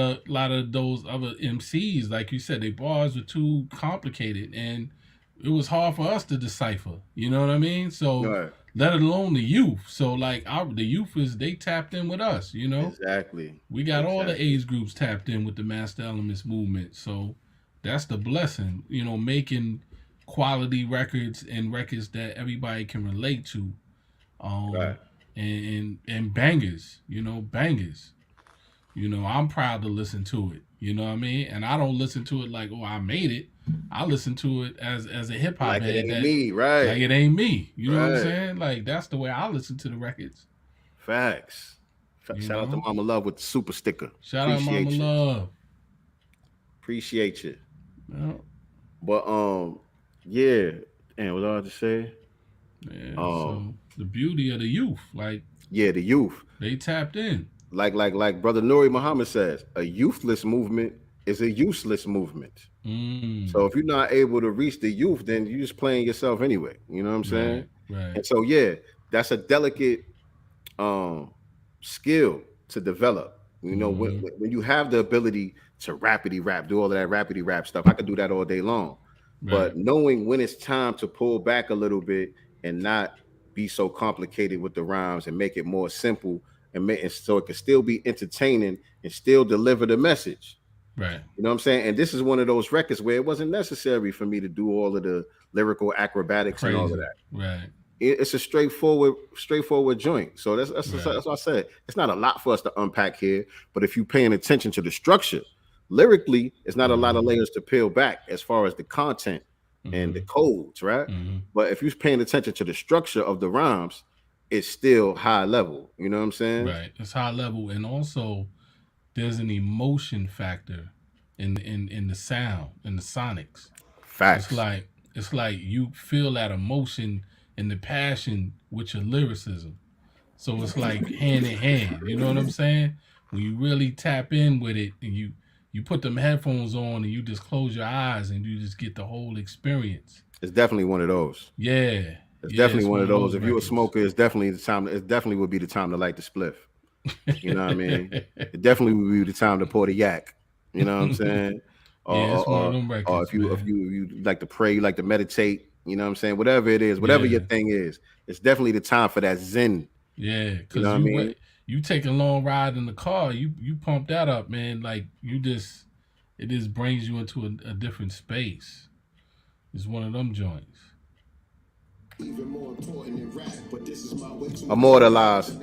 those other MCs, like you said, their bars were too complicated and it was hard for us to decipher. You know what I mean? So let alone the youth. So like the youth they tapped in with us, you know? Exactly. We got all the age groups tapped in with the Master Elements movement. So that's the blessing, you know, making quality records and records that everybody can relate to. And bangers, you know, bangers. You know, I'm proud to listen to it. You know what I mean? And I don't listen to it like, oh, I made it. I listen to it as a hip hop head. It ain't me, right? Like it ain't me. You know what I'm saying? Like that's the way I listen to the records. Facts. Shout out to Mama Love with the super sticker. Shout out Mama Love. Appreciate you. Yeah. But yeah. And what I had to say? Yeah. So the beauty of the youth, like the youth. They tapped in. Like Brother Nuri Muhammad says, a youthless movement is a useless movement. So if you're not able to reach the youth, then you're just playing yourself anyway. You know what I'm saying? Right. And so that's a delicate skill to develop. You know, when you have the ability to rapidy rap, do all of that rapidy rap stuff, I could do that all day long. Right. But knowing when it's time to pull back a little bit and not be so complicated with the rhymes and make it more simple and so it can still be entertaining and still deliver the message. Right. You know what I'm saying? And this is one of those records where it wasn't necessary for me to do all of the lyrical acrobatics and all of that. Right. It's a straightforward joint. So that's what I said. It's not a lot for us to unpack here, but if you're paying attention to the structure, lyrically, it's not a lot of layers to peel back as far as the content and the codes, right? But if you're paying attention to the structure of the rhymes, it's still high level. You know what I'm saying? Right. It's high level. And also there's an emotion factor in the sound, in the sonics. Facts. It's like you feel that emotion and the passion with your lyricism. So it's like hand in hand. You know what I'm saying? When you really tap in with it and you put them headphones on and you just close your eyes and you just get the whole experience. It's definitely one of those. Yeah. It's definitely one of those. If you're a smoker, it's definitely the time. It definitely would be the time to light the spliff. You know what I mean? It definitely would be the time to pour the yak. You know what I'm saying? It's one of them records, or if you like to pray, you like to meditate. You know what I'm saying? Whatever it is, whatever your thing is, it's definitely the time for that zen. Yeah, because you know what I mean? You take a long ride in the car, you pump that up, man. Like it just brings you into a different space. It's one of them joints. Immortalize,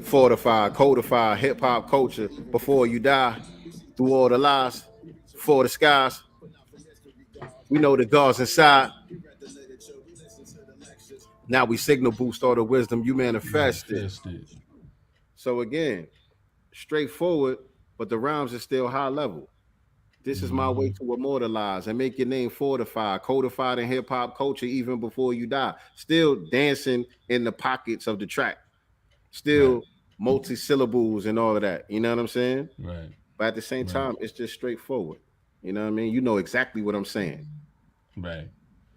fortify, codify hip hop culture before you die. Through all the lies, for the skies. We know the God's inside. Now we signal boost all the wisdom you manifested. So again, straightforward, but the rhymes are still high level. This is my way to immortalize and make your name fortified, codified in hip hop culture even before you die. Still dancing in the pockets of the track. Still multi-syllables and all of that. You know what I'm saying? Right. But at the same time, it's just straightforward. You know what I mean? You know exactly what I'm saying. Right.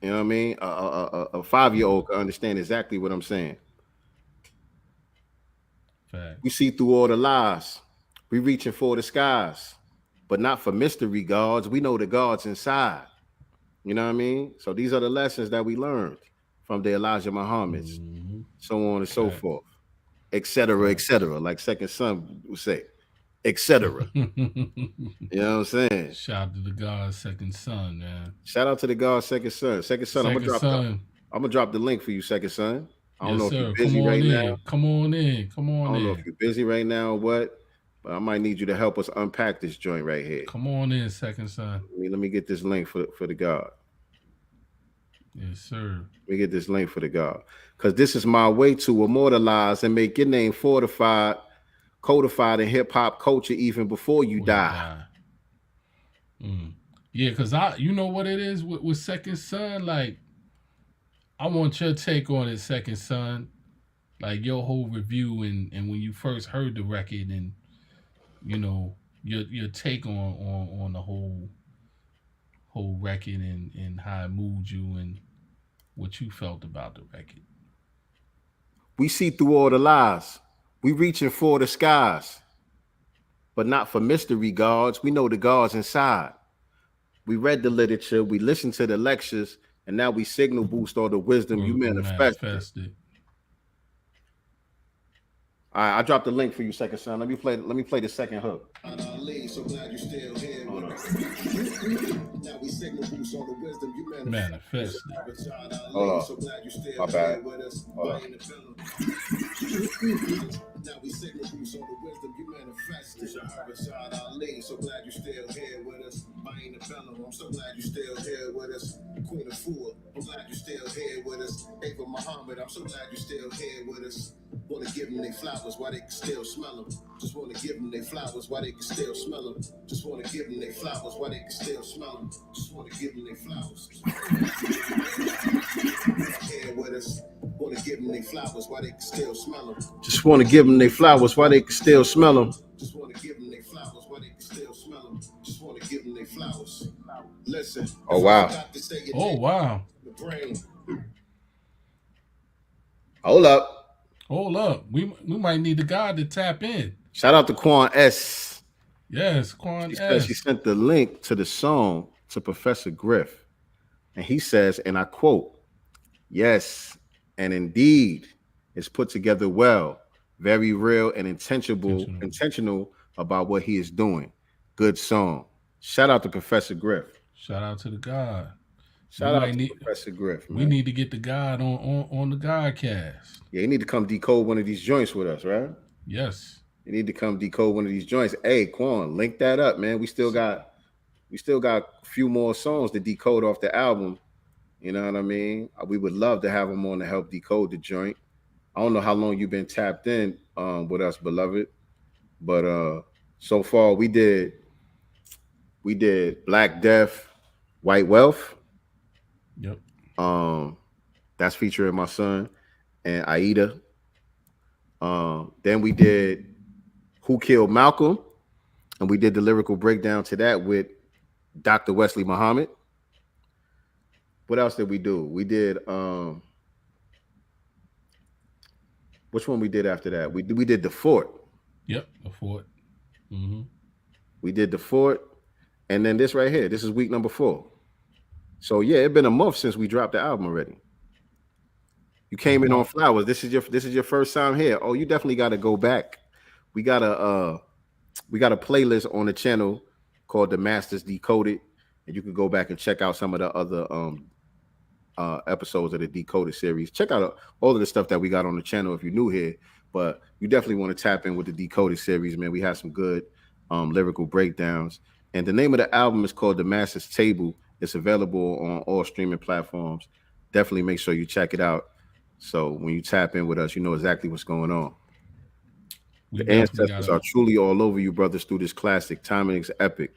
You know what I mean? A 5-year-old can understand exactly what I'm saying. Fact. We see through all the lies. We reaching for the skies. But not for mystery gods. We know the gods inside. You know what I mean? So these are the lessons that we learned from the Elijah Muhammad's, so on and so forth, etc., like Second Son would say, etc. You know what I'm saying? Shout out to the God's Second Son, man. Shout out to the God's Second Son. Second Son, I'm gonna drop the link for you, Second Son. I don't know if you're busy right now. Come on in. I don't know if you're busy right now or what. But I might need you to help us unpack this joint right here. Come on in, Second Son. Let me get this link for the God. Yes, sir. Let me get this link for the God. Because this is my way to immortalize and make your name fortified, codified in hip-hop culture even before you die. Yeah, because you know what it is with Second Son. Like, I want your take on it, Second Son. Like your whole review and when you first heard the record, and you know your take on the whole record and how it moved you and what you felt about the record. We see through all the lies. We reaching for the skies, but not for mystery gods. We know the gods inside. We read the literature, we listened to the lectures, and now we signal boost all the wisdom you manifested. All right, I dropped the link for you, Second Son. Let me play the second hook. So glad you still here. Now we signal boost all the wisdom you manifested. Hold on. My bad. Hold on. Now we signal boost all the wisdom you manifested. So glad you still here with us. Buying the fellow, I'm so glad you still here with us. Queen of Four, I'm glad you still here with us. Ava Muhammad, I'm so glad you still here with us. Wanna give them their flowers while they can still smell them. Just wanna give them their flowers while they can still smell them. Just wanna give them their flowers while they can still smell them. Just wanna give them their flowers. Here with us. Wanna give them their flowers while they can still smell them. Just wanna give them their flowers while they can still smell them. Just wanna give them their flowers while they can still smell them. Just wanna give them their flowers. Listen. Oh wow. Oh wow. Hold up. Hold up. We might need the God to tap in. Shout out to Quan S. Yes, Quan S. S. She sent the link to the song to Professor Griff. And he says, and I quote, "Yes, and indeed, it's put together well, very real and intentional about what he is doing. Good song." Shout out to Professor Griff. Shout out to the God. Shout out to Professor Griff. Man. We need to get the God on the Godcast. Yeah, you need to come decode one of these joints with us, right? Yes. You need to come decode one of these joints. Hey, Quan, link that up, man. We still got a few more songs to decode off the album. You know what I mean? We would love to have them on to help decode the joint. I don't know how long you've been tapped in with us, beloved, but so far we did Black Death, White Wealth. Yep. That's featuring my son and Aida. Then we did Who Killed Malcolm, and we did the lyrical breakdown to that with Dr. Wesley Muhammad. What else did we do? We did which one we did after that? We did The Fort. Yep, The Fort. Mm-hmm. We did The Fort, and then this right here. This is week number 4. So yeah, it's been a month since we dropped the album already. You came in on Flowers. This is your first time here. Oh, you definitely got to go back. We got a playlist on the channel called The Masters Decoded, and you can go back and check out some of the other episodes of the Decoded series. Check out all of the stuff that we got on the channel if you're new here. But you definitely want to tap in with the Decoded series, man. We have some good lyrical breakdowns, and the name of the album is called The Masters Table. It's available on all streaming platforms. Definitely make sure you check it out. So when you tap in with us, you know exactly what's going on. The ancestors are truly all over you, brothers, through this classic. Timing is epic.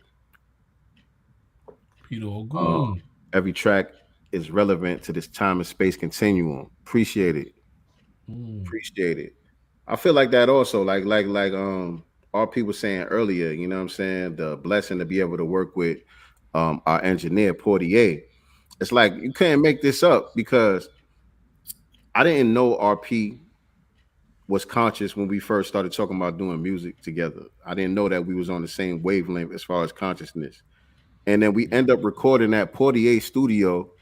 Peter Ogun. Every track is relevant to this time and space continuum. Appreciate it. Appreciate it. I feel like that also. Like RP was saying earlier, you know what I'm saying? The blessing to be able to work with our engineer Portier. It's like you can't make this up, because I didn't know RP was conscious when we first started talking about doing music together. I didn't know that we was on the same wavelength as far as consciousness. And then we end up recording at Portier studio,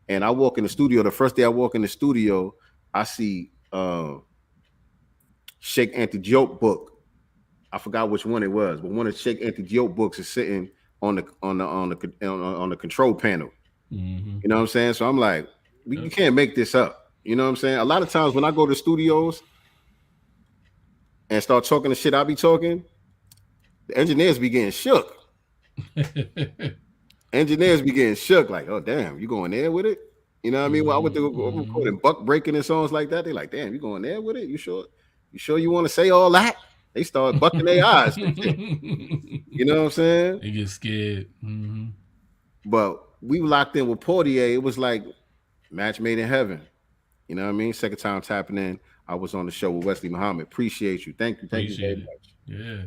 and I walk in the studio. The first day I walk in the studio, I see Sheikh Anti-Joke book. I forgot which one it was, but one of Sheikh Anti-Joke books is sitting on the control panel. Mm-hmm. You know what I'm saying? So I'm like, you can't make this up. You know what I'm saying? A lot of times when I go to studios and start talking the shit I be talking, the engineers be getting shook. Engineers be getting shook, like, oh damn, you going there with it? You know what I mean? Well, I went to recording buck breaking and songs like that. They like, damn, you going there with it? You sure you want to say all that? They start bucking their eyes. You know what I'm saying? They get scared. Mm-hmm. But we locked in with Portier. It was like match made in heaven. You know what I mean? Second time tapping in. I was on the show with Wesley Muhammad. Appreciate you. Thank you. Thank you very much. Yeah.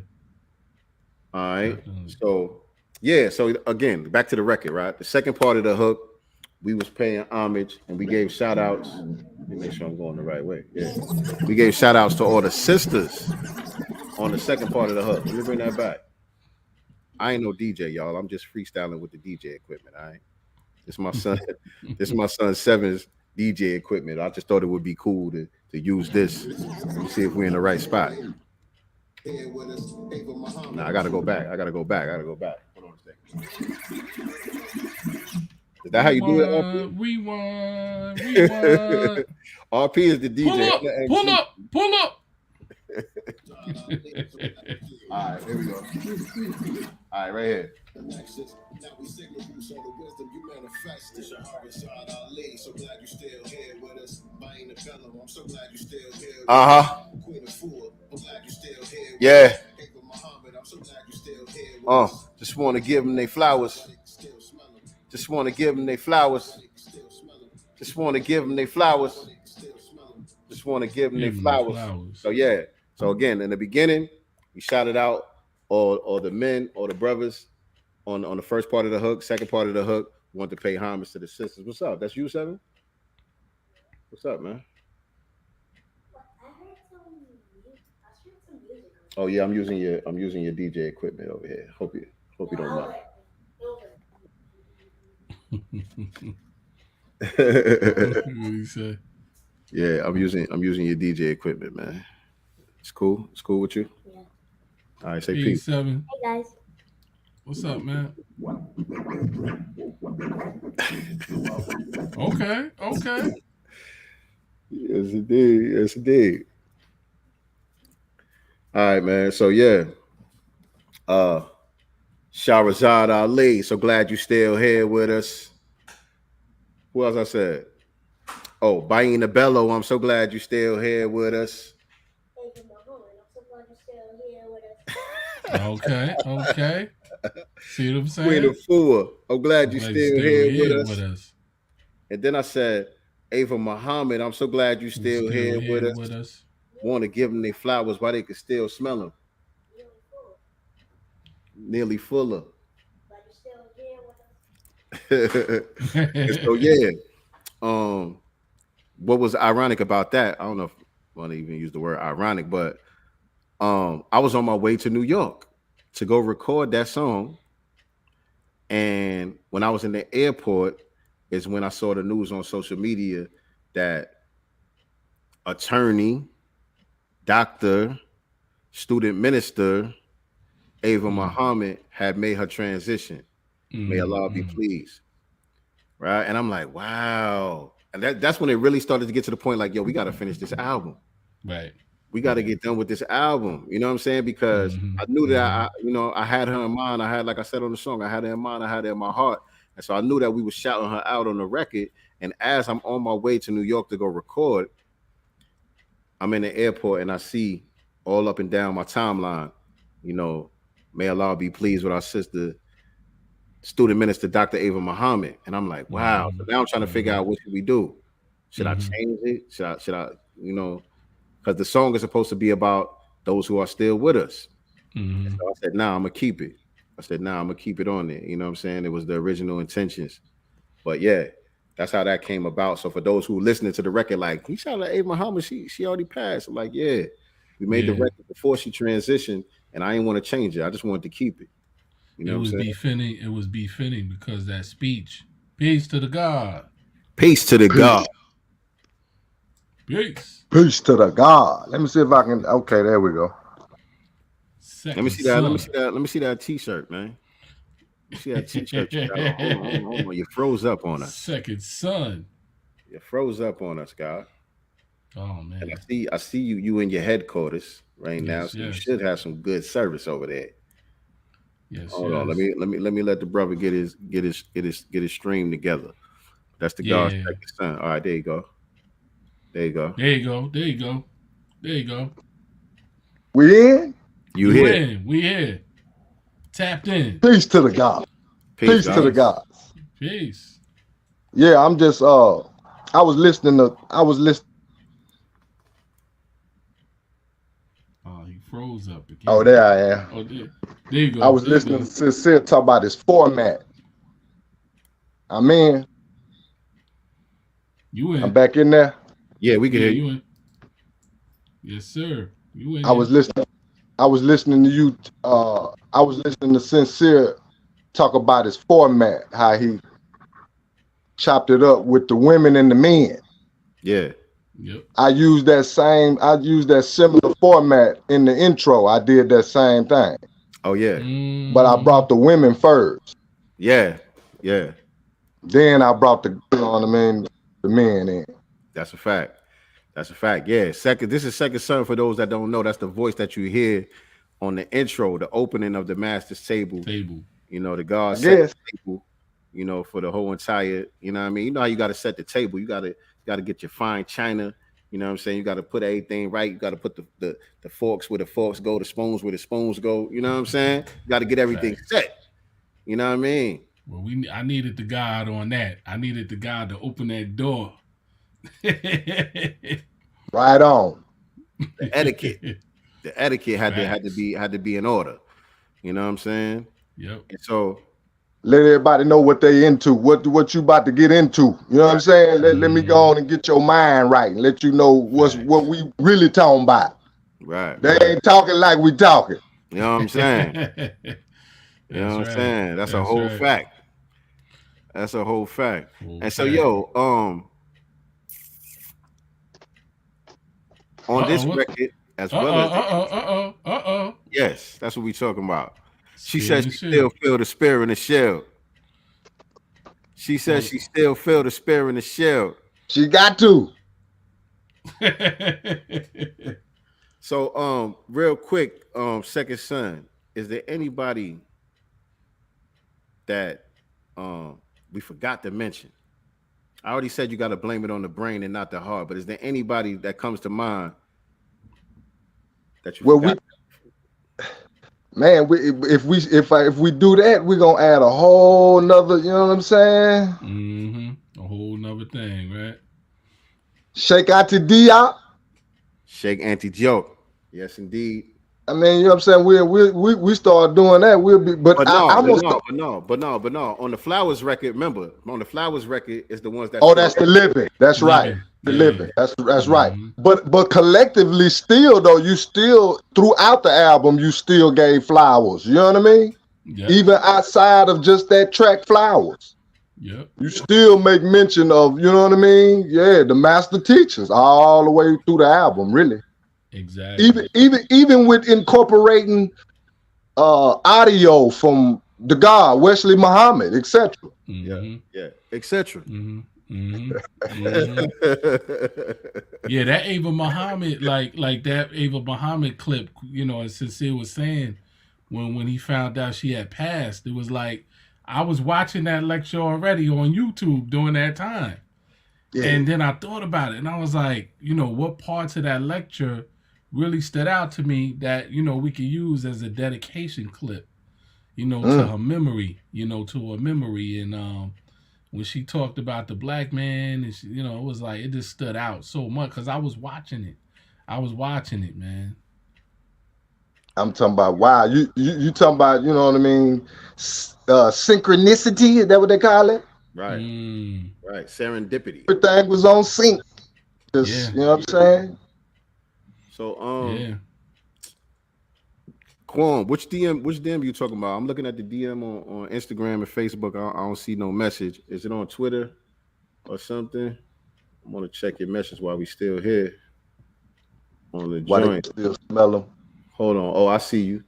All right. Definitely. So yeah. So again, back to the record, right? The second part of the hook, we was paying homage and we gave shout outs. Let me make sure I'm going the right way. Yeah. We gave shout outs to all the sisters on the second part of the hook. Let me bring that back. I ain't no DJ, y'all. I'm just freestyling with the DJ equipment. All right. This is my son. This is my son Seven's DJ equipment. I just thought it would be cool to use this. Let me see if we're in the right spot. Nah, I gotta go back. Hold on a second. Is that how you do it, RP? We won. RP is the DJ. Pull up. All right, here we go. All right, right here. Now we signal you, so the wisdom you manifested. So glad you still here with us. Buying the fellow, I'm so glad you still here. Queen of Fool, I'm glad you still here. Yeah. I'm so glad you still here. Just want to give them their flowers. Just want to give them their flowers. Just want to give them their flowers. Just want to give them their flowers. So yeah. So again, in the beginning, we shouted out all the men, all the brothers on the first part of the hook. Second part of the hook, we want to pay homage to the sisters. What's up? That's you, Seven? What's up, man? Oh yeah, I'm using your DJ equipment over here. Hope you don't mind. What do you say? Yeah, I'm using your DJ equipment, man. It's cool. It's cool with you. Yeah. All right, say peace. 7. Hey guys. What's up, man? Okay. Yes, indeed. All right, man. So yeah. Shahrazad Ali. So glad you still here with us. Who else I said? Oh, Baina Bello. I'm so glad you still here with us. Okay. See what I'm saying? Queen of Fool. I'm glad you still here with us. And then I said, Ava Muhammad, I'm so glad you still here with us. Want to give them their flowers while they can still smell them. Nearly fuller. But you're still here with us. So yeah. What was ironic about that? I don't know if I want to even use the word ironic, but I was on my way to New York to go record that song. And when I was in the airport is when I saw the news on social media that attorney, doctor, student minister, Ava Muhammad had made her transition. May Allah be pleased. Right. And I'm like, wow. And that's when it really started to get to the point like, yo, we got to finish this album. Right. We got to get done with this album. You know what I'm saying? Because I knew that I had her in mind. I had, like I said on the song, I had her in mind. I had her in my heart. And so I knew that we were shouting her out on the record. And as I'm on my way to New York to go record, I'm in the airport and I see all up and down my timeline, may Allah be pleased with our sister, student minister, Dr. Ava Muhammad. And I'm like, wow. So now I'm trying to figure out what should we do. Should I change it? Should I, because the song is supposed to be about those who are still with us. So I said, nah, I'm going to keep it. I'm going to keep it on there. You know what I'm saying? It was the original intentions. But yeah, that's how that came about. So for those who listening to the record, like, we shout out Ava Muhammad, she already passed. I'm like, yeah, we made the record before she transitioned, and I didn't want to change it. I just wanted to keep it. It was befitting because that speech. Peace to the God. Peace to the God. Peace to the God. Let me see if I can. Okay, there we go. Let me see that T-shirt, man. You see that T-shirt? Hold on. You froze up on us. Second son. You froze up on us, God. Oh man. And I see you in your headquarters right now. So you should have some good service over there. Yes. Hold on. Let me let the brother get his stream together. That's the God's second son. All right, there you go. There you go. We in? You here? We here. Tapped in. Peace to the God. Peace to the God. Peace. Yeah, I'm just I was listening. Oh, he froze up again. Oh, there I am. Oh, there you go. I was listening to Sincere talk about his format. I'm in. You in? I'm back in there. Yeah, we can hear you. In. Yes, sir. You in? I was listening to you. I was listening to Sincere talk about his format, how he chopped it up with the women and the men. Yeah. Yep. I used that similar format in the intro. I did that same thing. Oh yeah. But I brought the women first. Yeah. Yeah. Then I brought the men in. That's a fact. That's a fact. Yeah. This is Second Son for those that don't know. That's the voice that you hear on the intro, the opening of the Master's table. You know, the God set the table, you know, for the whole entire, you know what I mean? You know how you got to set the table. You got to get your fine china. You know what I'm saying? You got to put everything right. You got to put the forks where the forks go, the spoons where the spoons go. You know what I'm saying? You got to get everything set. You know what I mean? Well, I needed the God on that. I needed the God to open that door. Right on. The etiquette had to be in order. You know what I'm saying? Yep. And so let everybody know what they into, what you about to get into. You know what I'm saying? Let me go on and get your mind right and let you know what we really talking about. Right. They ain't talking like we talking. You know what I'm saying? You know what I'm saying? That's a whole fact. That's a whole fact. And so, on this record, as well as yes, that's what we talking about. She says she still feel the spear in the shell. She says she still feel the spear in the shell. She got to. So, real quick, Second Son, is there anybody that we forgot to mention? I already said you got to blame it on the brain and not the heart, but is there anybody that comes to mind that you forgot? Man, if we do that, we're gonna add a whole nother, you know what I'm saying? Mm-hmm. A whole nother thing, right? Shake out to Dia. Shake anti-joke. Yes, indeed. I mean, you know what I'm saying? We start doing that, we'll be but no. On the Flowers record, remember, on the Flowers record is the ones that that's the living. That's right. The living. That's right. But collectively still though, you still throughout the album, you still gave flowers. You know what I mean? Yep. Even outside of just that track Flowers. Yep. You still make mention of, you know what I mean? Yeah, the master teachers all the way through the album, really. Exactly. Even with incorporating audio from the God, Wesley Muhammad, etc. Yeah, etc. Yeah, that Ava Muhammad, like that Ava Muhammad clip, you know, as Sincere was saying, when he found out she had passed, it was like I was watching that lecture already on YouTube during that time. Yeah. And then I thought about it and I was like, you know, what parts of that lecture really stood out to me that, you know, we could use as a dedication clip, you know, to her memory, you know, to her memory. And when she talked about the black man, and she, you know, it was like, it just stood out so much because I was watching it. Man. I'm talking about, wow, you talking about, you know what I mean, synchronicity, is that what they call it? Right. Right. Serendipity. Everything was on sync. Just, you know what I'm saying? So Quan, which DM you talking about? I'm looking at the DM on Instagram and Facebook. I don't see no message. Is it on Twitter or something? I'm gonna check your message while we still here on the joint. Still smell them. Hold on. Oh, I see you.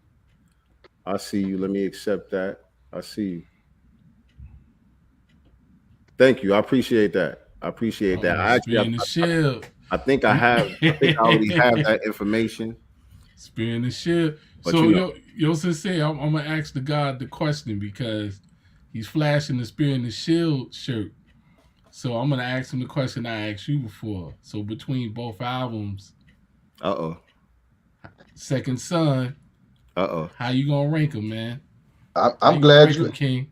Let me accept that. I see you. Thank you. I appreciate that. I think I already have that information. Spear in the shield. But so, yo, Sincere, I'm gonna ask the God the question because he's flashing the Spear in the Shield shirt. So I'm gonna ask him the question I asked you before. So between both albums, Second Son, How you gonna rank them, man? I'm glad you, King.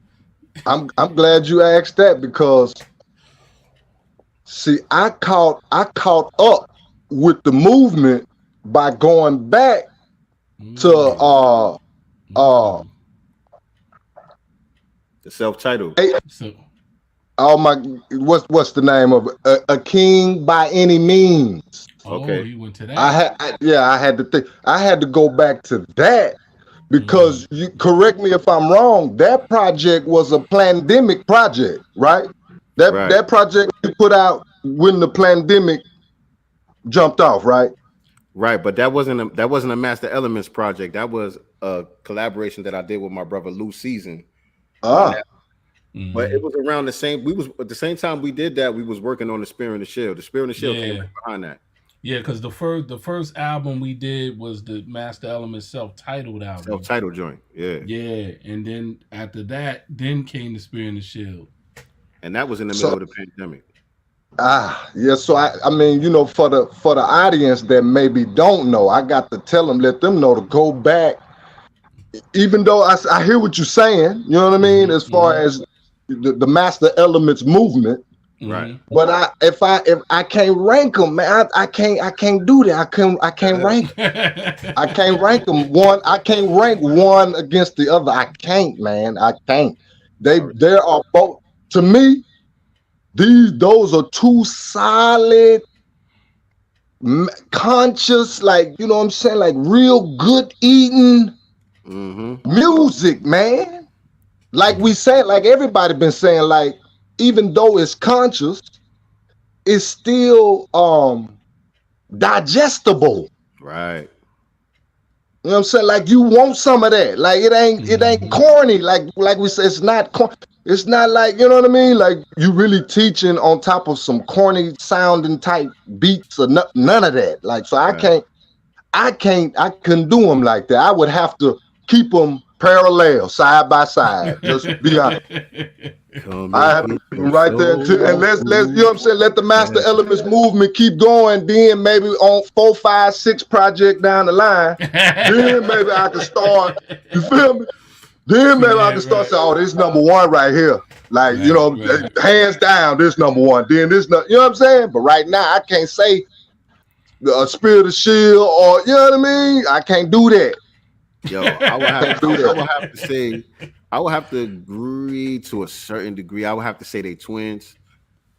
I'm glad you asked that, because see, I caught up with the movement by going back to the self-titled. Oh my, what's the name of it? A King by Any Means. Okay. You went to that. I had to think. I had to go back to that, because you correct me if I'm wrong. That project was a Plandemic project, right? That project you put out when the pandemic jumped off, right? Right, but that wasn't a Master Elements project. That was a collaboration that I did with my brother Lou Season. But it was around the same. We was at the same time we did that. We was working on the Spear and the Shield. The Spear and the Shield came right behind that. Yeah, because the first album we did was the Master Elements self-titled album. Self-titled joint. Yeah. Yeah, and then after that, then came the Spear and the Shield. And that was in the middle of the pandemic. Yeah. So I mean, you know, for the audience that maybe don't know, I got to tell them, let them know to go back. Even though I hear what you're saying, you know what I mean, as far as the Master Elements movement, right? But if I can't rank them, man, I can't do that. I can't rank. I can't rank them one. I can't rank one against the other. I can't, man. I can't. There are both, to me. Those are two solid, conscious, like, you know what I'm saying, like real good eating music, man. Like we said, like everybody been saying, like, even though it's conscious, it's still digestible. Right. You know what I'm saying? Like, you want some of that. Like, it ain't corny. Like we said, it's not like, you know what I mean? Like, you really teaching on top of some corny sounding type beats or none of that. Like, so I couldn't do them like that. I would have to keep them parallel, side by side. Just be honest. I have to be right there too. And let's, you know what I'm saying? Let the Master Elements movement keep going. Then maybe on 4, 5, 6 project down the line, then maybe I can start. You feel me? Then maybe I can start saying, "Oh, this number one right here." Like, you know, hands down, this number one. Then this, you know what I'm saying? But right now, I can't say the Spirit of Shield, or, you know what I mean? I can't do that. Yo, I would have to say, I would have to agree to a certain degree. I would have to say they twins.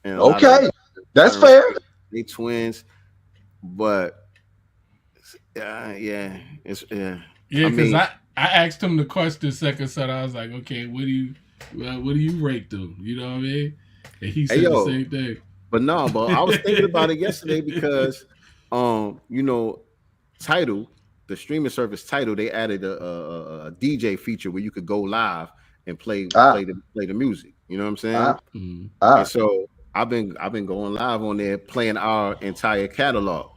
And okay, that's fair. They twins, but yeah, it's yeah. Because I asked him the question second set. I was like, okay, what do you rate them? You know what I mean? And he said the same thing. But no, but I was thinking about it yesterday because, you know, Tidal, the streaming service Tidal, they added a DJ feature where you could go live and play the music. You know what I'm saying? And so I've been going live on there playing our entire catalog.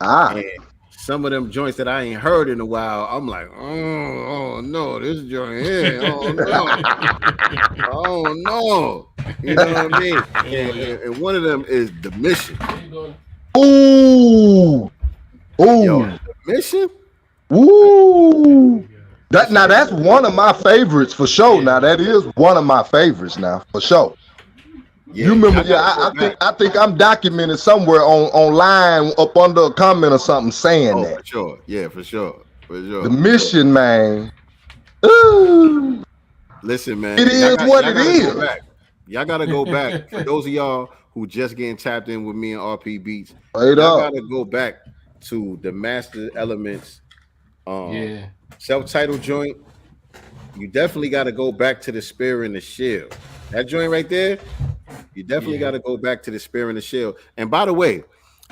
And some of them joints that I ain't heard in a while, I'm like, oh no, this joint here, oh no, you know what I mean? And one of them is The Mission. Ooh. Yo, The Mission. Ooh. That's one of my favorites for sure. Now that is one of my favorites now for sure. Yeah, you remember? I think I'm documented somewhere online up under a comment or something saying that. For sure. Yeah, for sure. The Mission, man. Ooh. Listen, man. It is what it is. Y'all gotta go back. For those of y'all who just getting tapped in with me and RP Beats, y'all gotta go back to the Master Elements self-titled joint. You definitely got to go back to the Spear and the Shield. That joint right there, you definitely got to go back to the Spear and the Shield. And by the way,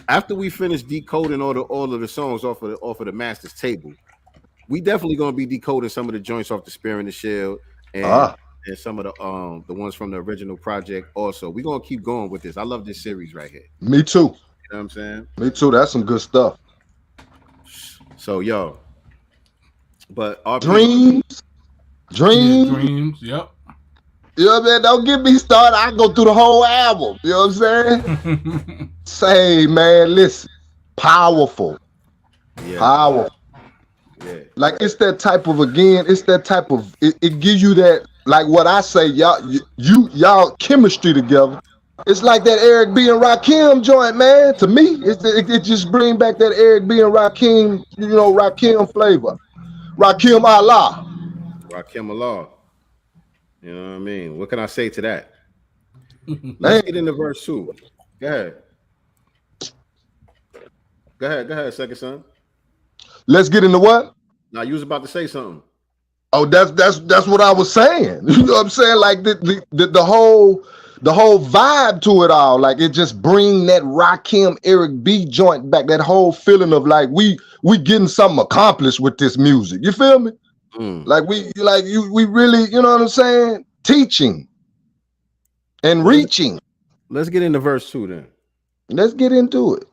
after we finish decoding all of the songs off of the Master's table, we definitely gonna be decoding some of the joints off the Spear and the Shield and some of the ones from the original project. Also, we're gonna keep going with this. I love this series right here. Me too. You know what I'm saying? Me too. That's some good stuff. So yo, but dreams. Yep. You know what I'm saying? Don't get me started. I go through the whole album. You know what I'm saying? Say, man, listen. Powerful. Yeah. Powerful. Yeah. Like it's that type of it gives you that, like what I say, y'all chemistry together. It's like that Eric B and Rakim joint, man. To me, it just bring back that Eric B and Rakim, Rakim flavor. Rakim Allah. Rakim Allah. You know what I mean? What can I say to that? Man. Let's get into verse 2. Go ahead, second son. Let's get into what? Now you was about to say something. Oh, that's what I was saying. You know what I'm saying? Like the whole vibe to it all. Like it just bring that Rakim Eric B joint back. That whole feeling of like we getting something accomplished with this music. You feel me? Like we really, you know what I'm saying? Teaching and reaching. Let's get into verse 2 then. Let's get into it.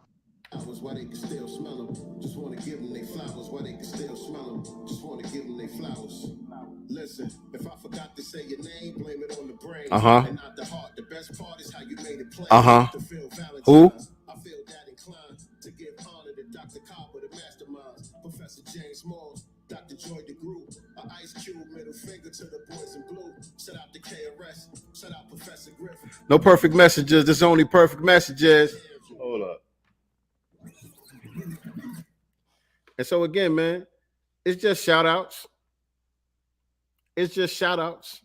Listen, if I forgot to say your name, blame it on the brain. And not the heart. The best part is how you made it plain. Who? I feel that inclined to give honor to Dr. Copper, the mastermind, Professor James Moss, Dr. Joy DeGroot, an ice cube, middle finger to the boys in blue. Shout out to KRS, shout out Professor Griffin. No perfect messages. There's only perfect messages. Hold up. And so again, man, it's just shout outs. It's just shout outs.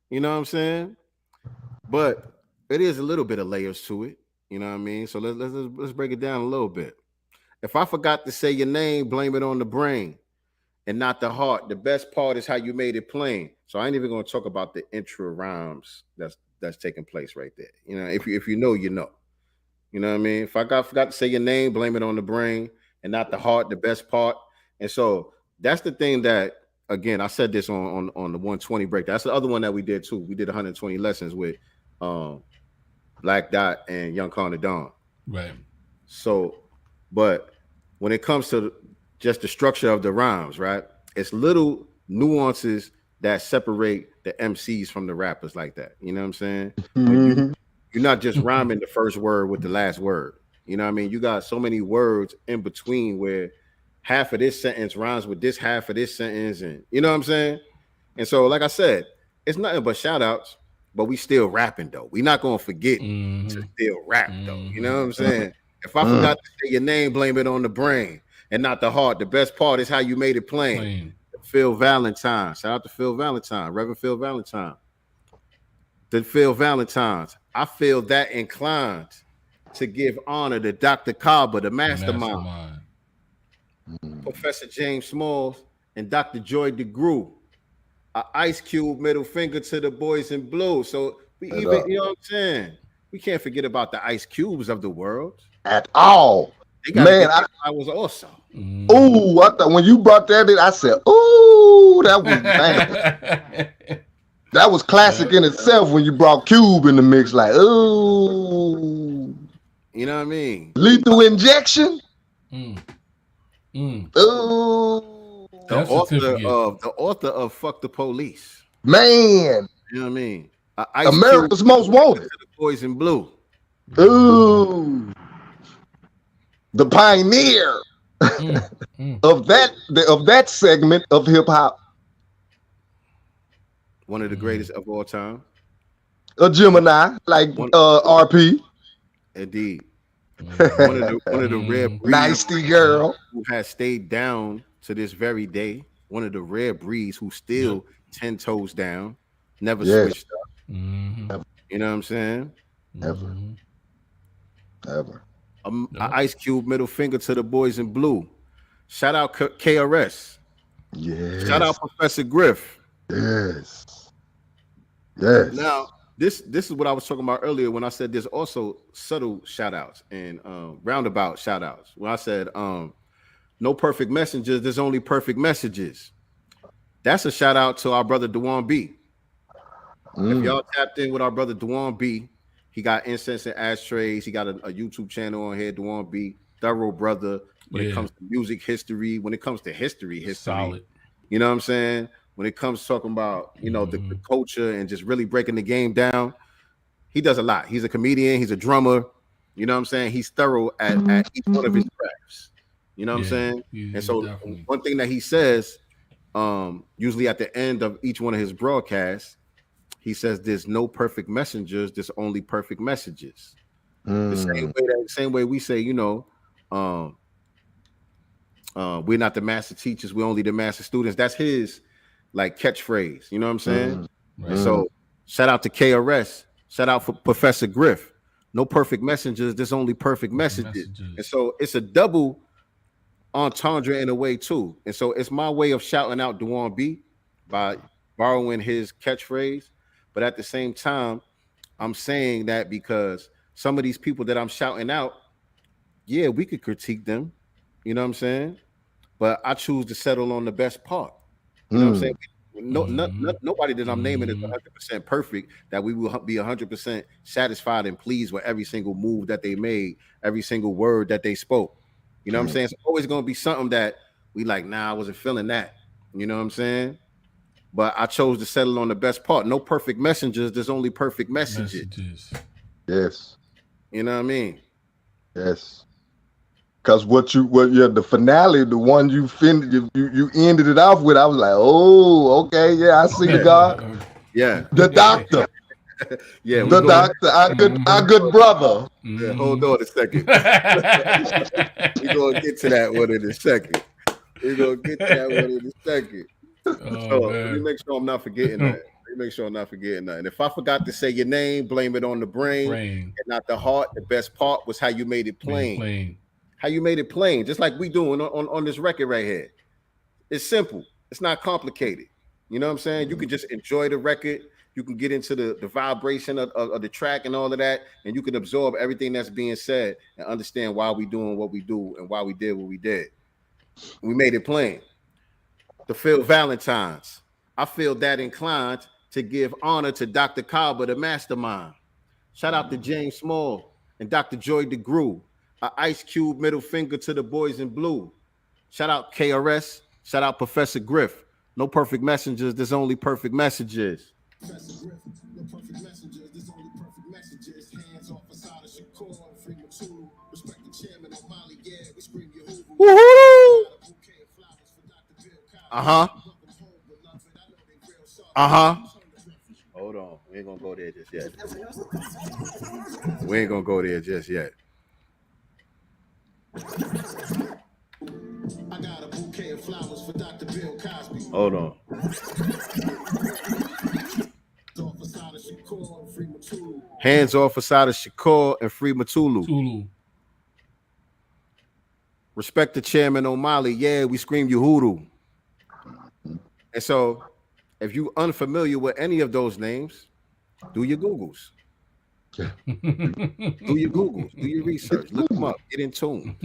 You know what I'm saying? But it is a little bit of layers to it. You know what I mean? So let's break it down a little bit. If I forgot to say your name, blame it on the brain and not the heart. The best part is how you made it plain. So I ain't even going to talk about the intro rhymes that's taking place right there. You know, if you know, you know. You know what I mean? If I forgot to say your name, blame it on the brain and not the heart, the best part. And so that's the thing that, again, I said this on the 120 break. That's the other one that we did too. We did 120 lessons with Black Dot and Young Carter Dawn. Right. So, but when it comes to just the structure of the rhymes, right? It's little nuances that separate the MCs from the rappers like that. You know what I'm saying? Mm-hmm. You're not just rhyming the first word with the last word. You know what I mean? You got so many words in between where half of this sentence rhymes with this half of this sentence, and you know what I'm saying? And so, like I said, it's nothing but shout outs, but we still rapping though. We're not gonna forget to still rap though. You know what I'm saying? If I forgot to say your name, blame it on the brain and not the heart. The best part is how you made it plain. Phil Valentine. Shout out to Phil Valentine, Reverend Phil Valentine. The Phil Valentines. I feel that inclined to give honor to Dr. Kaba, the mastermind. Professor James Smalls and Dr. Joy DeGroot, an ice cube middle finger to the boys in blue. So we even, you know what I'm saying? We can't forget about the ice cubes of the world at all. Man, I was also. Ooh, I thought when you brought that in, I said, ooh, that was man. That was classic in itself when you brought Cube in the mix, like, ooh. You know what I mean? Lethal Injection. Ooh. The author of Fuck the Police. Man. You know what I mean? America's Most Wanted. The boys in blue. Ooh. The pioneer of that segment of hip hop. One of the greatest of all time. A Gemini, like RP. Indeed. One of the rare breeds. Nasty girl. Who has stayed down to this very day. One of the rare breeds who still 10 toes down. Never switched up. You know what I'm saying? Ever. An ice cube middle finger to the boys in blue. Shout out KRS. Yes. Shout out Professor Griff. Yes. Yes. Now, this is what I was talking about earlier when I said there's also subtle shout outs and roundabout shout outs. When I said no perfect messengers, there's only perfect messages. That's a shout out to our brother Dewan B. If y'all tapped in with our brother Dewan B, he got incense and ashtrays. He got a YouTube channel on here, Dewan B. Thorough brother when it comes to music history, when it comes to history. Solid. You know what I'm saying? When it comes to talking about, you know, the culture and just really breaking the game down, he does a lot. He's a comedian. He's a drummer. You know what I'm saying? He's thorough at each one of his crafts. You know what I'm saying? And so one thing that he says, usually at the end of each one of his broadcasts, he says, "There's no perfect messengers. There's only perfect messages." The same way we say, you know, we're not the master teachers. We're only the master students. That's his like catchphrase. You know what I'm saying? And so shout out to KRS. Shout out for Professor Griff. No perfect messengers. There's only perfect messages. And so it's a double entendre in a way too. And so it's my way of shouting out Duane B by borrowing his catchphrase. But at the same time, I'm saying that because some of these people that I'm shouting out, yeah, we could critique them. You know what I'm saying? But I choose to settle on the best part. You know what I'm saying? Nobody that I'm naming is 100% perfect, that we will be 100% satisfied and pleased with every single move that they made, every single word that they spoke. You know what I'm saying? It's always going to be something that we like, nah, I wasn't feeling that. You know what I'm saying? But I chose to settle on the best part. No perfect messengers. There's only perfect messages. Yes. You know what I mean? Yes. Because the finale, the one you ended it off with, I was like, oh, okay, yeah, I see the God. Yeah. The doctor. Yeah. The doctor, our good brother. Yeah, hold on a second. We're gonna get to that one in a second. So let me make sure I'm not forgetting that. And if I forgot to say your name, blame it on the brain and not the heart. The best part was how you made it plain. How you made it plain, just like we doing on this record right here. It's simple. It's not complicated. You know what I'm saying? You can just enjoy the record. You can get into the vibration of the track and all of that, and you can absorb everything that's being said and understand why we doing what we do and why we did what we did. We made it plain. To Phil Valentine's, I feel that inclined to give honor to Dr. Kaba, the mastermind. Shout out to James Small and Dr. Joy DeGrew. A Ice Cube middle finger to the boys in blue. Shout out KRS. Shout out Professor Griff. No perfect messengers. There's only perfect messages. Woohoo! Hold on. We ain't gonna go there just yet. I got a bouquet of flowers for Dr. Bill Cosby. Hold on. Hands off Asada Shakur and free Matulu. Respect the chairman O'Malley. Yeah, we scream Uhuru. And so, if you unfamiliar with any of those names, do your Googles. Do your Googles. Do your research. Look them up. Get in tune.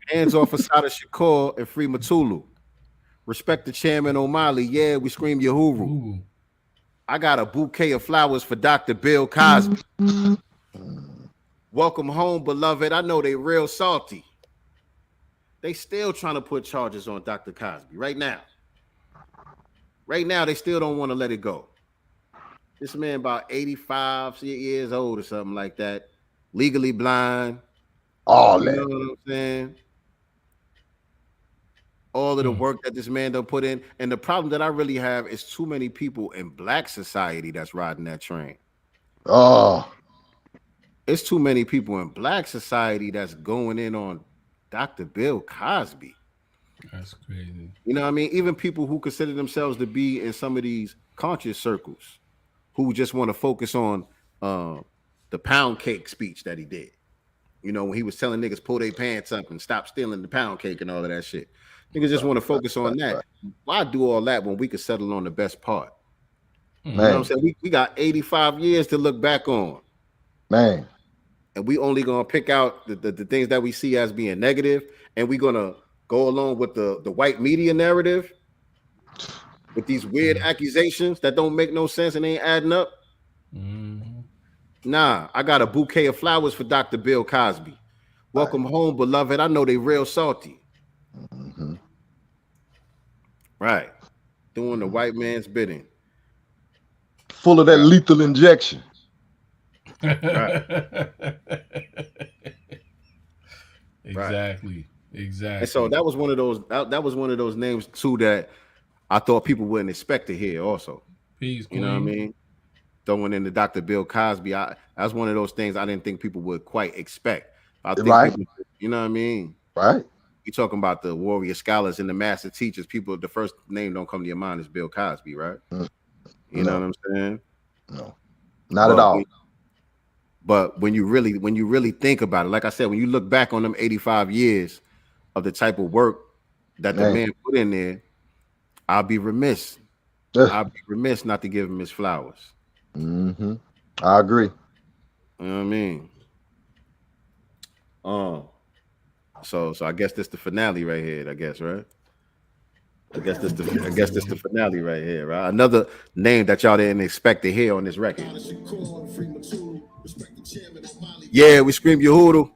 Hands off Asada Shakur and free Matulu. Respect the chairman O'Malley. Yeah, we scream Uhuru. I got a bouquet of flowers for Dr. Bill Cosby. Welcome home, beloved. I know they real salty. They still trying to put charges on Dr. Cosby right now. Right now, they still don't want to let it go. This man about 85 years old or something like that. Legally blind. All that. You know what I'm saying? All of the work that this man done put in. And the problem that I really have is too many people in black society that's riding that train. Oh. It's too many people in black society that's going in on Dr. Bill Cosby. That's crazy. You know what I mean? Even people who consider themselves to be in some of these conscious circles who just want to focus on the pound cake speech that he did. You know, when he was telling niggas pull their pants up and stop stealing the pound cake and all of that shit. Niggas just want to focus on that. Why do all that when we could settle on the best part? You know what I'm saying? We got 85 years to look back on. Man. And we only gonna pick out the things that we see as being negative, and we're gonna go along with the white media narrative with these weird accusations that don't make no sense and ain't adding up. Nah, I got a bouquet of flowers for Dr. Bill Cosby. Welcome home, beloved. I know they real salty. Right. Doing the white man's bidding. Full of that lethal injection. Right. Exactly. Exactly. And so that was one of those. That was one of those names too that I thought people wouldn't expect to hear. Also, Peace, you know what I mean? Throwing in the Dr. Bill Cosby, that's one of those things I didn't think people would quite expect. I think people, you know what I mean? Right. You talking about the warrior scholars and the master teachers. People, the first name don't come to your mind is Bill Cosby, right? You know what I'm saying? No, not at all. But when you really think about it, like I said, when you look back on them 85 years of the type of work that the man put in there, I'll be remiss. I'll be remiss not to give him his flowers. I agree. You know what I mean? So I guess this the finale right here. I guess, right? I guess this the finale right here, right? Another name that y'all didn't expect to hear on this record. Yeah, we scream Yehuda.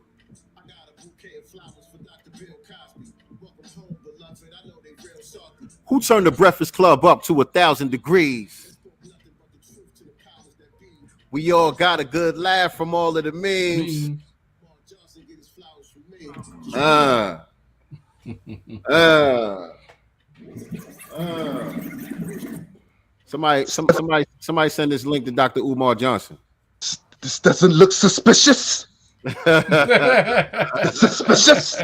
Who turned the Breakfast Club up to 1,000 degrees? We all got a good laugh from all of the memes. Somebody send this link to Dr. Umar Johnson. This doesn't look suspicious. Suspicious.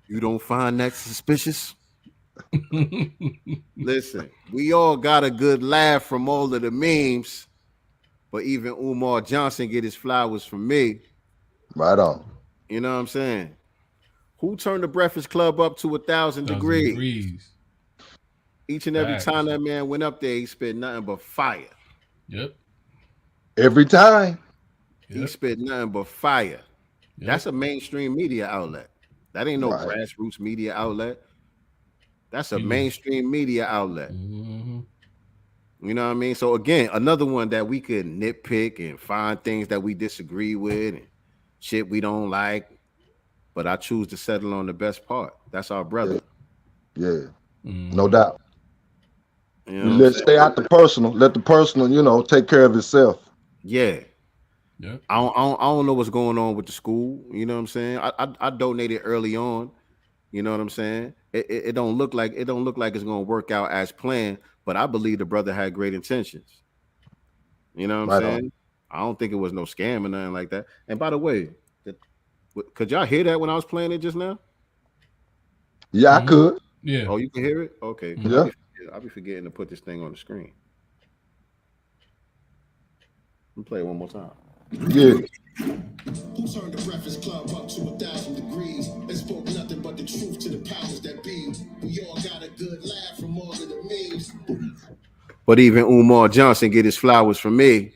You don't find that suspicious? Listen, we all got a good laugh from all of the memes, but even Umar Johnson get his flowers from me. Right on. You know what I'm saying? Who turned the Breakfast Club up to 1,000 degrees? Each and every time that man went up there, he spit nothing but fire. Yep. Every time. He spit nothing but fire. Yep. That's a mainstream media outlet. That ain't no grassroots media outlet. That's a mainstream media outlet. You know what I mean? So again, another one that we could nitpick and find things that we disagree with and shit we don't like. But I choose to settle on the best part. That's our brother. Yeah. No doubt. You know let's stay out the personal. Let the personal, take care of itself. Yeah. Yeah. I don't know what's going on with the school. You know what I'm saying? I donated early on. You know what I'm saying? It don't look like it's gonna work out as planned, but I believe the brother had great intentions. You know what I'm saying? I don't think it was no scam or nothing like that. And by the way, could y'all hear that when I was playing it just now? Yeah, I could. Yeah. Oh, you can hear it? Okay. Yeah. I'll be forgetting to put this thing on the screen. Let me play it one more time. Yeah. Who turned the Breakfast Club up to 1,000 degrees and spoke nothing but the truth to the powers that be? We all got a good laugh from all of the memes. But even Umar Johnson get his flowers from me.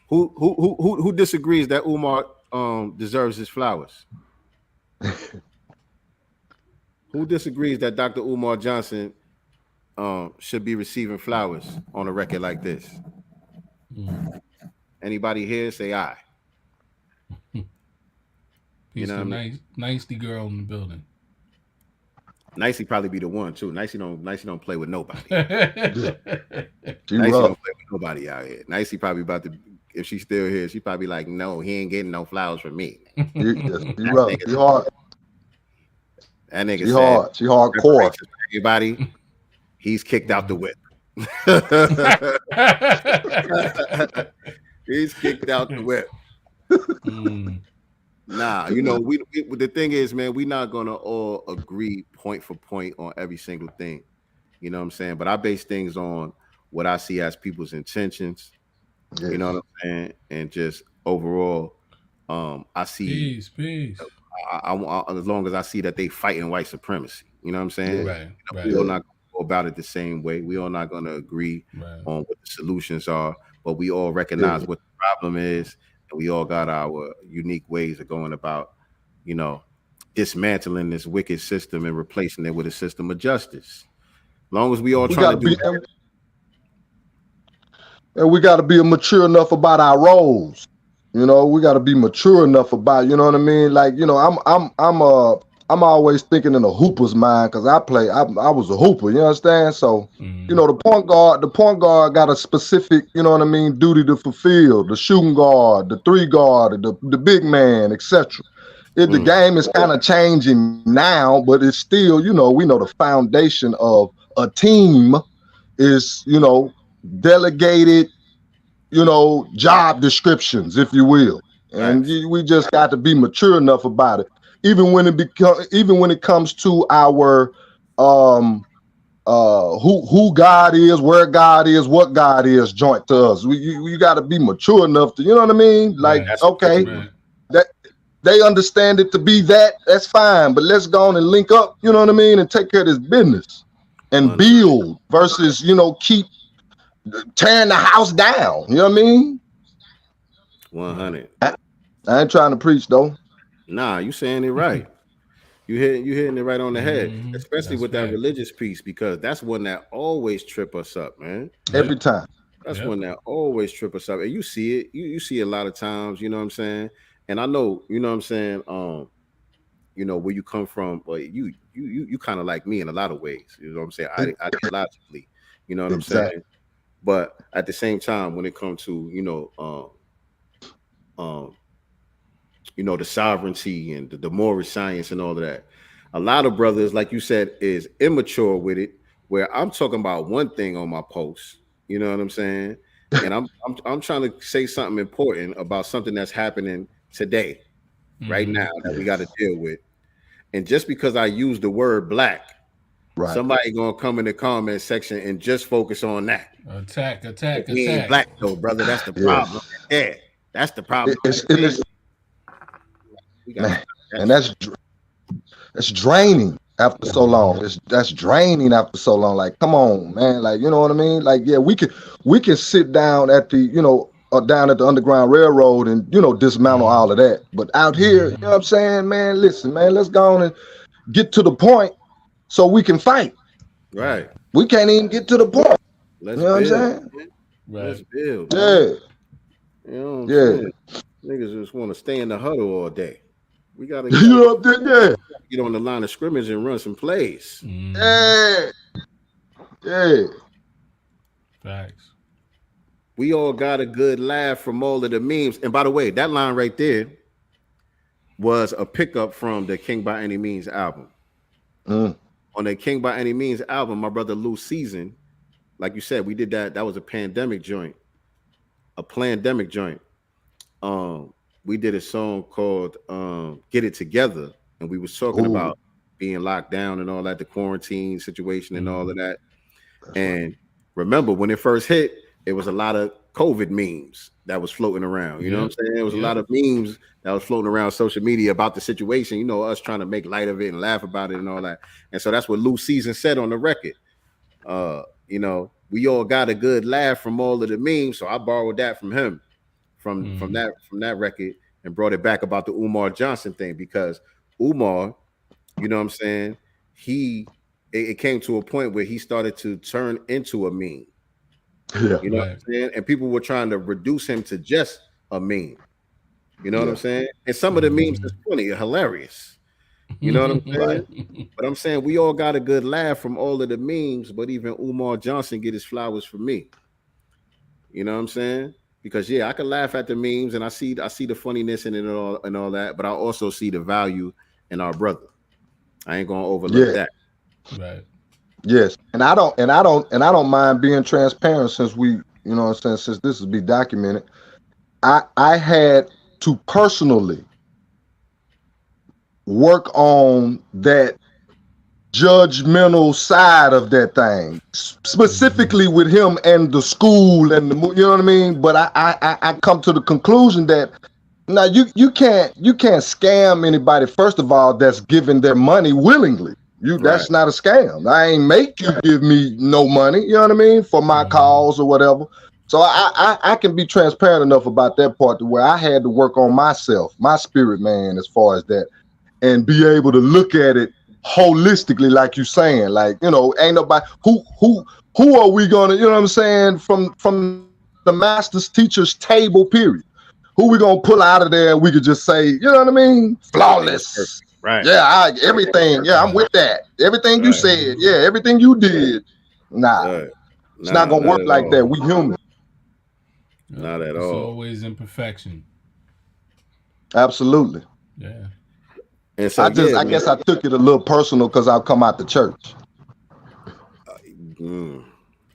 Who disagrees that Umar deserves his flowers? Who disagrees that Dr. Umar Johnson should be receiving flowers on a record like this? Anybody here say aye? You know, nicey girl in the building. Nicey probably be the one too. Nicey don't play with nobody. She Nicey rough. don't play with nobody out here. Nicey probably about to, if she's still here, she probably like, no, he ain't getting no flowers from me. She rough. She hard. That nigga She hard. She hardcore. Everybody, he's kicked out the whip. He's kicked out the whip. Nah, you know, we the thing is, man, we're not gonna all agree point for point on every single thing. You know what I'm saying? But I base things on what I see as people's intentions. Yes. You know what I'm saying? And just overall, I see peace. I as long as I see that they fighting white supremacy. You know what I'm saying? Right. We all not gonna go about it the same way. We all not gonna agree on what the solutions are, but we all recognize what the problem is. And we all got our unique ways of going about, you know, dismantling this wicked system and replacing it with a system of justice. As long as we all try to do that. And we got to be mature enough about our roles. You know, we got to be mature enough about, you know what I mean? Like, you know, I'm always thinking in a hooper's mind because I was a hooper, you understand? So, you know, the point guard got a specific, you know what I mean, duty to fulfill. The shooting guard, the three guard, the big man, etc. The game is kind of changing now, but it's still, you know, we know the foundation of a team is, you know, delegated, you know, job descriptions, if you will. And we just got to be mature enough about it. Even when it comes to our who God is, where God is, what God is joint to us. We got to be mature enough to, you know what I mean? Like, okay, that they understand it to be that's fine, but let's go on and link up, you know what I mean, and take care of this business and build versus, you know, keep tearing the house down. You know what I mean? 100. I ain't trying to preach though. Nah, you saying it right. You hitting it right on the head, especially with that religious piece, because that's one that always trip us up, man. Every time. That's one that always trip us up, and you see it. You see it a lot of times. You know what I'm saying? And I know, you know what I'm saying. You know where you come from, but you kind of like me in a lot of ways. You know what I'm saying? Ideologically, you know what I'm saying. But at the same time, when it comes to you know, the sovereignty and the moral science and all of that, a lot of brothers, like you said, is immature with it. Where I'm talking about one thing on my post, you know what I'm saying, and I'm trying to say something important about something that's happening today, right now, that we got to deal with. And just because I use the word black, somebody gonna come in the comment section and just focus on that. Attack. We ain't black though, brother. That's the problem. Yeah, that's the problem. And that's draining after so long. That's draining after so long. Like, come on, man. Like, you know what I mean? Like, yeah, we can sit down at the, you know, down at the Underground Railroad and, you know, dismantle all of that. But out here, you know what I'm saying, man, listen, man, let's go on and get to the point so we can fight. Right. We can't even get to the point. Let's you know build, what I'm saying? Man. Right. Let's build. Yeah. Man. You know what I'm saying? Niggas just want to stay in the huddle all day. We gotta get on the line of scrimmage and run some plays. Yeah. Facts. We all got a good laugh from all of the memes. And by the way, that line right there was a pickup from the King by Any Means album. On the King by Any Means album, my brother Lou Season, like you said, we did that. That was a pandemic joint. A plandemic joint. We did a song called Get It Together, and we was talking about being locked down and all that, the quarantine situation and all of that. And remember, when it first hit, it was a lot of COVID memes that was floating around. You know what I'm saying? There was a lot of memes that was floating around social media about the situation, you know, us trying to make light of it and laugh about it and all that. And so that's what Lou Season said on the record. You know, we all got a good laugh from all of the memes, so I borrowed that from him. From that record and brought it back about the Umar Johnson thing, because Umar, you know what I'm saying, it came to a point where he started to turn into a meme. You know what I'm saying? And people were trying to reduce him to just a meme. You know what I'm saying? And some of the memes is funny, hilarious. You know what I'm saying? But I'm saying we all got a good laugh from all of the memes, but even Umar Johnson get his flowers from me. You know what I'm saying? Because I can laugh at the memes and I see the funniness in it and all that, but I also see the value in our brother. I ain't gonna overlook that. Right. Yes, and I don't mind being transparent since we, you know what I'm saying, since this will be documented. I had to personally work on that judgmental side of that thing, specifically with him and the school and the, you know what I mean. But I come to the conclusion that now you can't scam anybody. First of all, that's giving their money willingly. That's not a scam. I ain't make you give me no money. You know what I mean, for my cause or whatever. So I can be transparent enough about that part to where I had to work on myself, my spirit, man, as far as that, and be able to look at it holistically, like you saying, like, you know, ain't nobody who are we gonna, you know what I'm saying, from the master's teacher's table, period. Who we gonna pull out of there? We could just say, you know what I mean, flawless. Right. Yeah, everything. Yeah, I'm with that. Everything you said. Yeah, everything you did. Nah, it's not gonna work like that. We human. Not at It's all. always imperfection. Absolutely. Yeah. And so I guess I took it a little personal because I'll come out the church.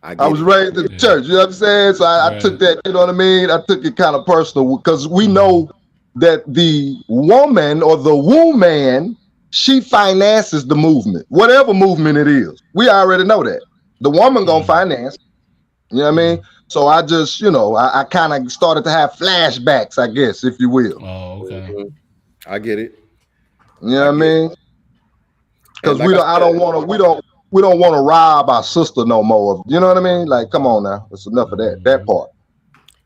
I was raised in the church, you know what I'm saying? So I took that, you know what I mean? I took it kind of personal because we know that the woman or the woman, she finances the movement, whatever movement it is. We already know that. The woman gonna finance, you know what I mean? So I just, you know, I kind of started to have flashbacks, I guess, if you will. Oh, okay. I get it. You know what I mean? Because we don't want to rob our sister no more. You know what I mean? Like, come on now. That's enough of that part.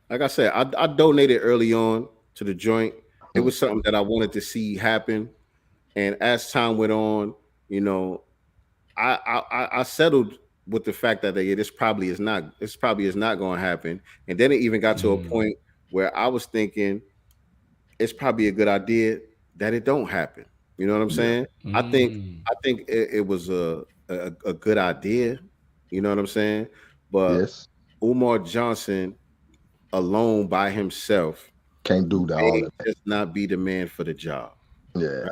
Like I said, I donated early on to the joint. It was something that I wanted to see happen. And as time went on, you know, I settled with the fact that this probably is not going to happen. And then it even got to a point where I was thinking it's probably a good idea that it don't happen. You know what I'm saying? I think it was a good idea. You know what I'm saying? But Umar Johnson alone by himself can't do that. All just not be the man for the job. Yeah,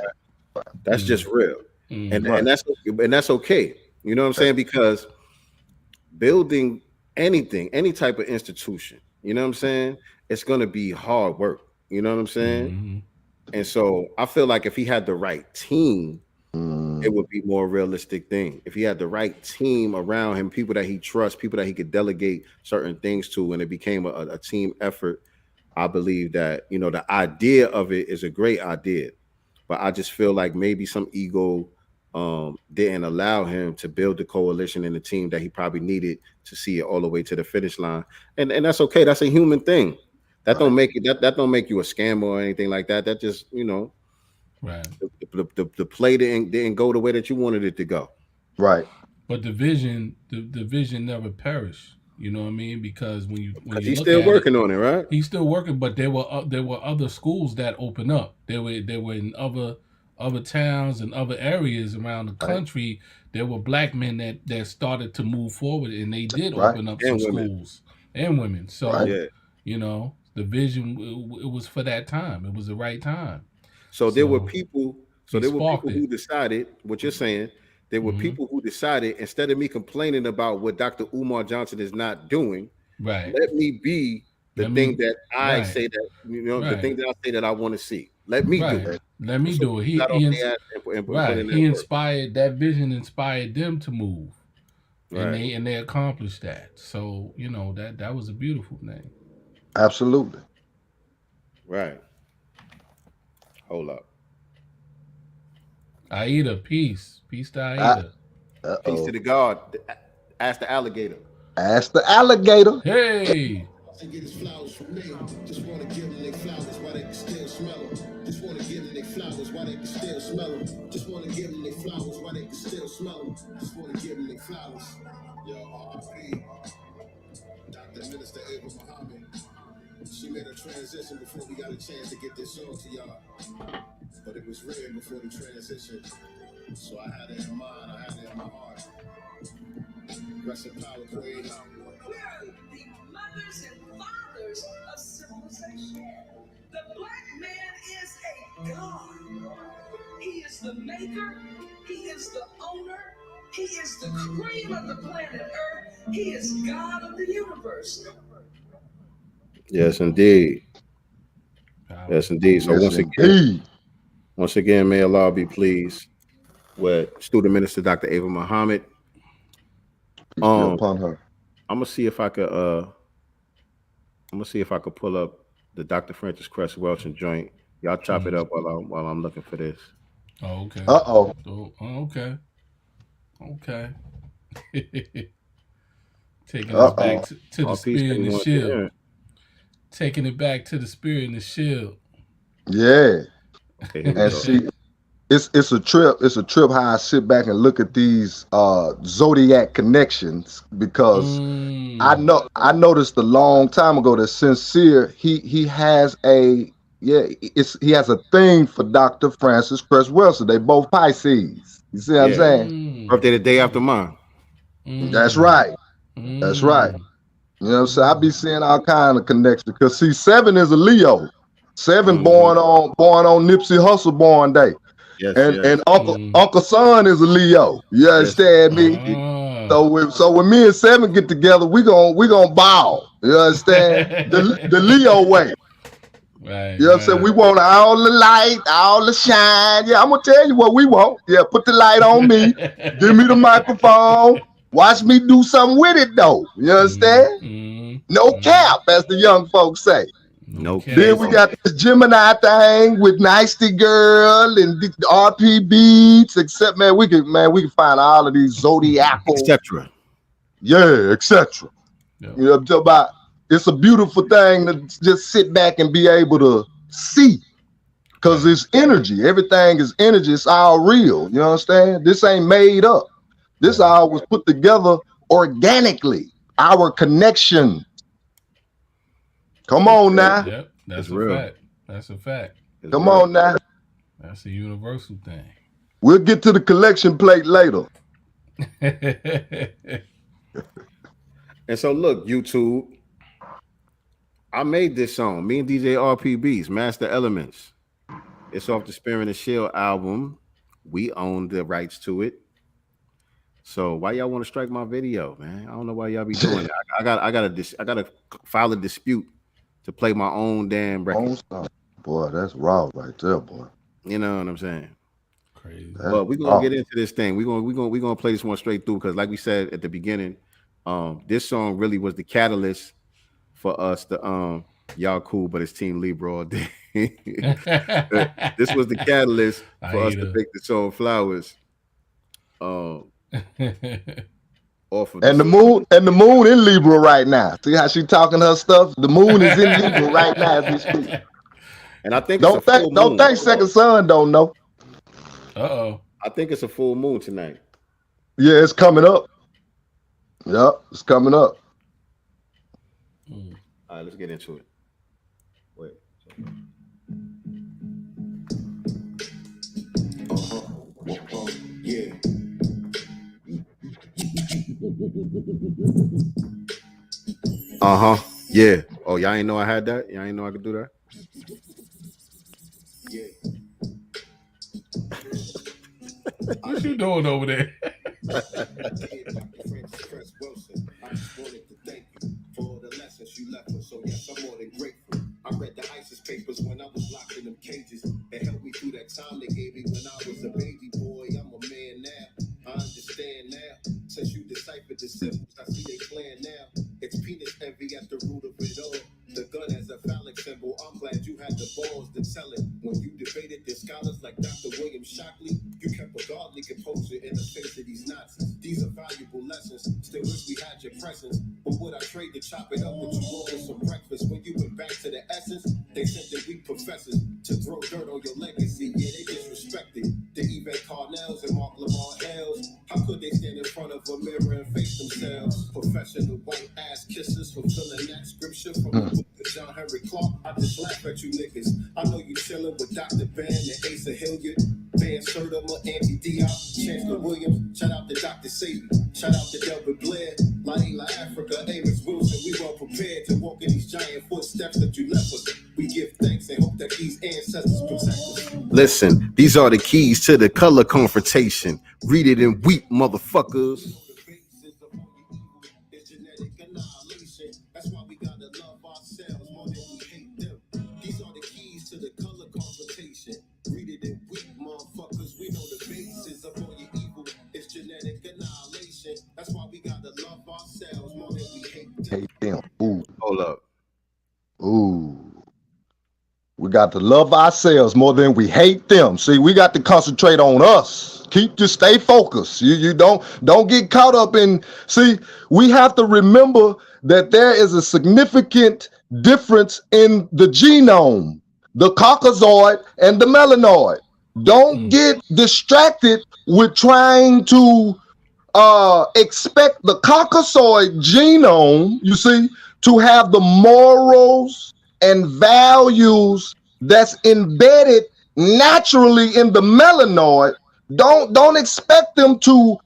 right? That's just real, and that's okay. You know what I'm saying? Because building any type of institution, you know what I'm saying, it's gonna be hard work. You know what I'm saying? And so I feel like if he had the right team, it would be more realistic thing. If he had the right team around him, people that he trusts, people that he could delegate certain things to, and it became a team effort, I believe that, you know, the idea of it is a great idea. But I just feel like maybe some ego didn't allow him to build the coalition and the team that he probably needed to see it all the way to the finish line. And that's okay. That's a human thing. That don't make it that don't make you a scammer or anything like that. That just, you know, the play didn't go the way that you wanted it to go. Right. But the vision never perished. You know what I mean? Because when you he's still working on it, right? He's still working, but there were other schools that opened up. They were in other towns and other areas around the country. There were black men that started to move forward, and they did open up some schools and women. So you know, the vision, it was for that time. It was the right time. So there were people. So there were people who decided what you're saying. There were people who decided, instead of me complaining about what Dr. Umar Johnson is not doing, let me be the thing that I say that, you know, the thing that I say that I want to see. Let me do it. Let me do it. He inspired, that vision inspired them to move. And they accomplished that. So, you know, that was a beautiful thing. Absolutely. Right. Hold up. Aida, peace. Peace to Aida. Peace to the God. Ask the alligator. Ask the alligator. Hey. Get his flowers from me. Just want to give them their flowers while they can still smell them. Just want to give them their flowers while they can still smell them. Just want to give them their flowers while they can still smell them. Just want to give them their flowers. Yo, R.I.P. Dr. Minister Ava Muhammad. She made a transition before we got a chance to get this song to y'all. But it was rare before the transition. So I had it in mind, I had it in my heart. Rest in power, Queen. We're the mothers and fathers of civilization. The black man is a god. He is the maker. He is the owner. He is the cream of the planet Earth. He is God of the universe. Yes, indeed. Yes, indeed. So once again, may Allah be pleased with student minister Dr. Ava Muhammad. Upon her. I'm gonna see if I could pull up the Dr. Francis Cress Welch and joint. Y'all chop it up while I'm looking for this. Oh, okay. Okay. Okay. Taking us back to the spirit and the shield. Taking it back to the spirit and the shield. Yeah. And see, it's a trip. It's a trip how I sit back and look at these zodiac connections, because I noticed a long time ago that Sincere, he has a Yeah, he has a thing for Dr. Francis Cress Wilson. They both Pisces. You see what I'm saying? Birthday the day after mine. That's right. That's right. You know what I'm saying? I be seeing all kind of connections because see, 7 is a Leo. 7 born on Nipsey Hussle born day. Yes, and Uncle Son is a Leo. You understand me? So when me and 7 get together, we gon' ball. You understand? the Leo way. Right. You know what I'm saying? We want all the light, all the shine. Yeah, I'm gonna tell you what we want. Yeah, put the light on me. Give me the microphone. Watch me do something with it though. You understand? No cap, as the young folks say. No cap. Then we got this Gemini thing with Nicety Girl and the RP beats, except man, we can find all of these zodiacal, etc. Yeah, etc. You know, I'm talking about. It's a beautiful thing to just sit back and be able to see, because it's energy. Everything is energy. It's all real. You understand? This ain't made up. This all was put together organically. Our connection. Come on now. Yep, that's a fact. That's a fact. Come on now. That's a universal thing. We'll get to the collection plate later. And so look, YouTube. I made this song. Me and DJ RPBs, Master Elements. It's off the Spear and the Shield album. We own the rights to it. So why y'all want to strike my video, man? I don't know why y'all be doing it. I gotta file a dispute to play my own damn record. Boy, that's raw right there, boy. You know what I'm saying? Crazy. But we're gonna get into this thing. We're gonna play this one straight through because, like we said at the beginning, this song really was the catalyst for us to y'all cool, but it's Team Libra all day. This was the catalyst for us to pick the song Flowers. Off of the moon in Libra right now. See how she talking her stuff? The moon is in Libra right now as we speak. And I think don't think Second Son don't know. I think it's a full moon tonight. Yeah, it's coming up. Yep, it's coming up. All right, let's get into it. Wait. Yeah. Yeah. Oh, y'all ain't know I had that? Y'all ain't know I could do that? Yeah. What you doing over there? You left us, so yes, I'm more than grateful. I read the ISIS papers when I was locked in them cages. They helped me through that time they gave me when I was a baby boy. I'm a man now. I understand now. Since you deciphered the symbols, I see they plan now. It's penis envy at the root of it all. The gun as a phallic symbol. I'm glad you had the balls to tell it. When you debated the scholars like Dr. William Shockley, you kept a godly composure in the face of these Nazis. These are valuable lessons. Still wish we had your presence. But would I trade to chop it up with you all with some breakfast? When you went back to the essence, they said that we professors to throw dirt on your legacy. Yeah, they disrespected the Yvette Carnells and Mark Lamar Hells. How could they stand in front of a mirror and face themselves? Professional white ass kisses fulfilling that scripture from the book of John Henry Clark. I just laugh at you niggas. I know you chillin' with Dr. Ben and Asa Hilliard, Van Sertima, Andy Diop, Chancellor Williams. Shout out to Dr. Satan. Shout out to Delbert Blair, Laila Africa, Amos Wilson. We well prepared to walk in these giant footsteps that you left us. We give thanks and hope that these ancestors protect us. Listen, these are the keys to the color confrontation. Read it and weep, motherfuckers. That's why we gotta love ourselves more than we hate them. These are the keys to the color confrontation. Read it and weep, motherfuckers. We know the basis of all your evil is genetic annihilation. That's why we gotta love ourselves more than we hate them. Ooh. Hold up. Ooh. We got to love ourselves more than we hate them. See, we got to concentrate on us. Stay focused. You don't get caught up in. See, we have to remember that there is a significant difference in the genome, the Caucasoid and the melanoid. Don't get distracted with trying to expect the Caucasoid genome, you see, to have the morals and values that's embedded naturally in the melanoid, don't expect them to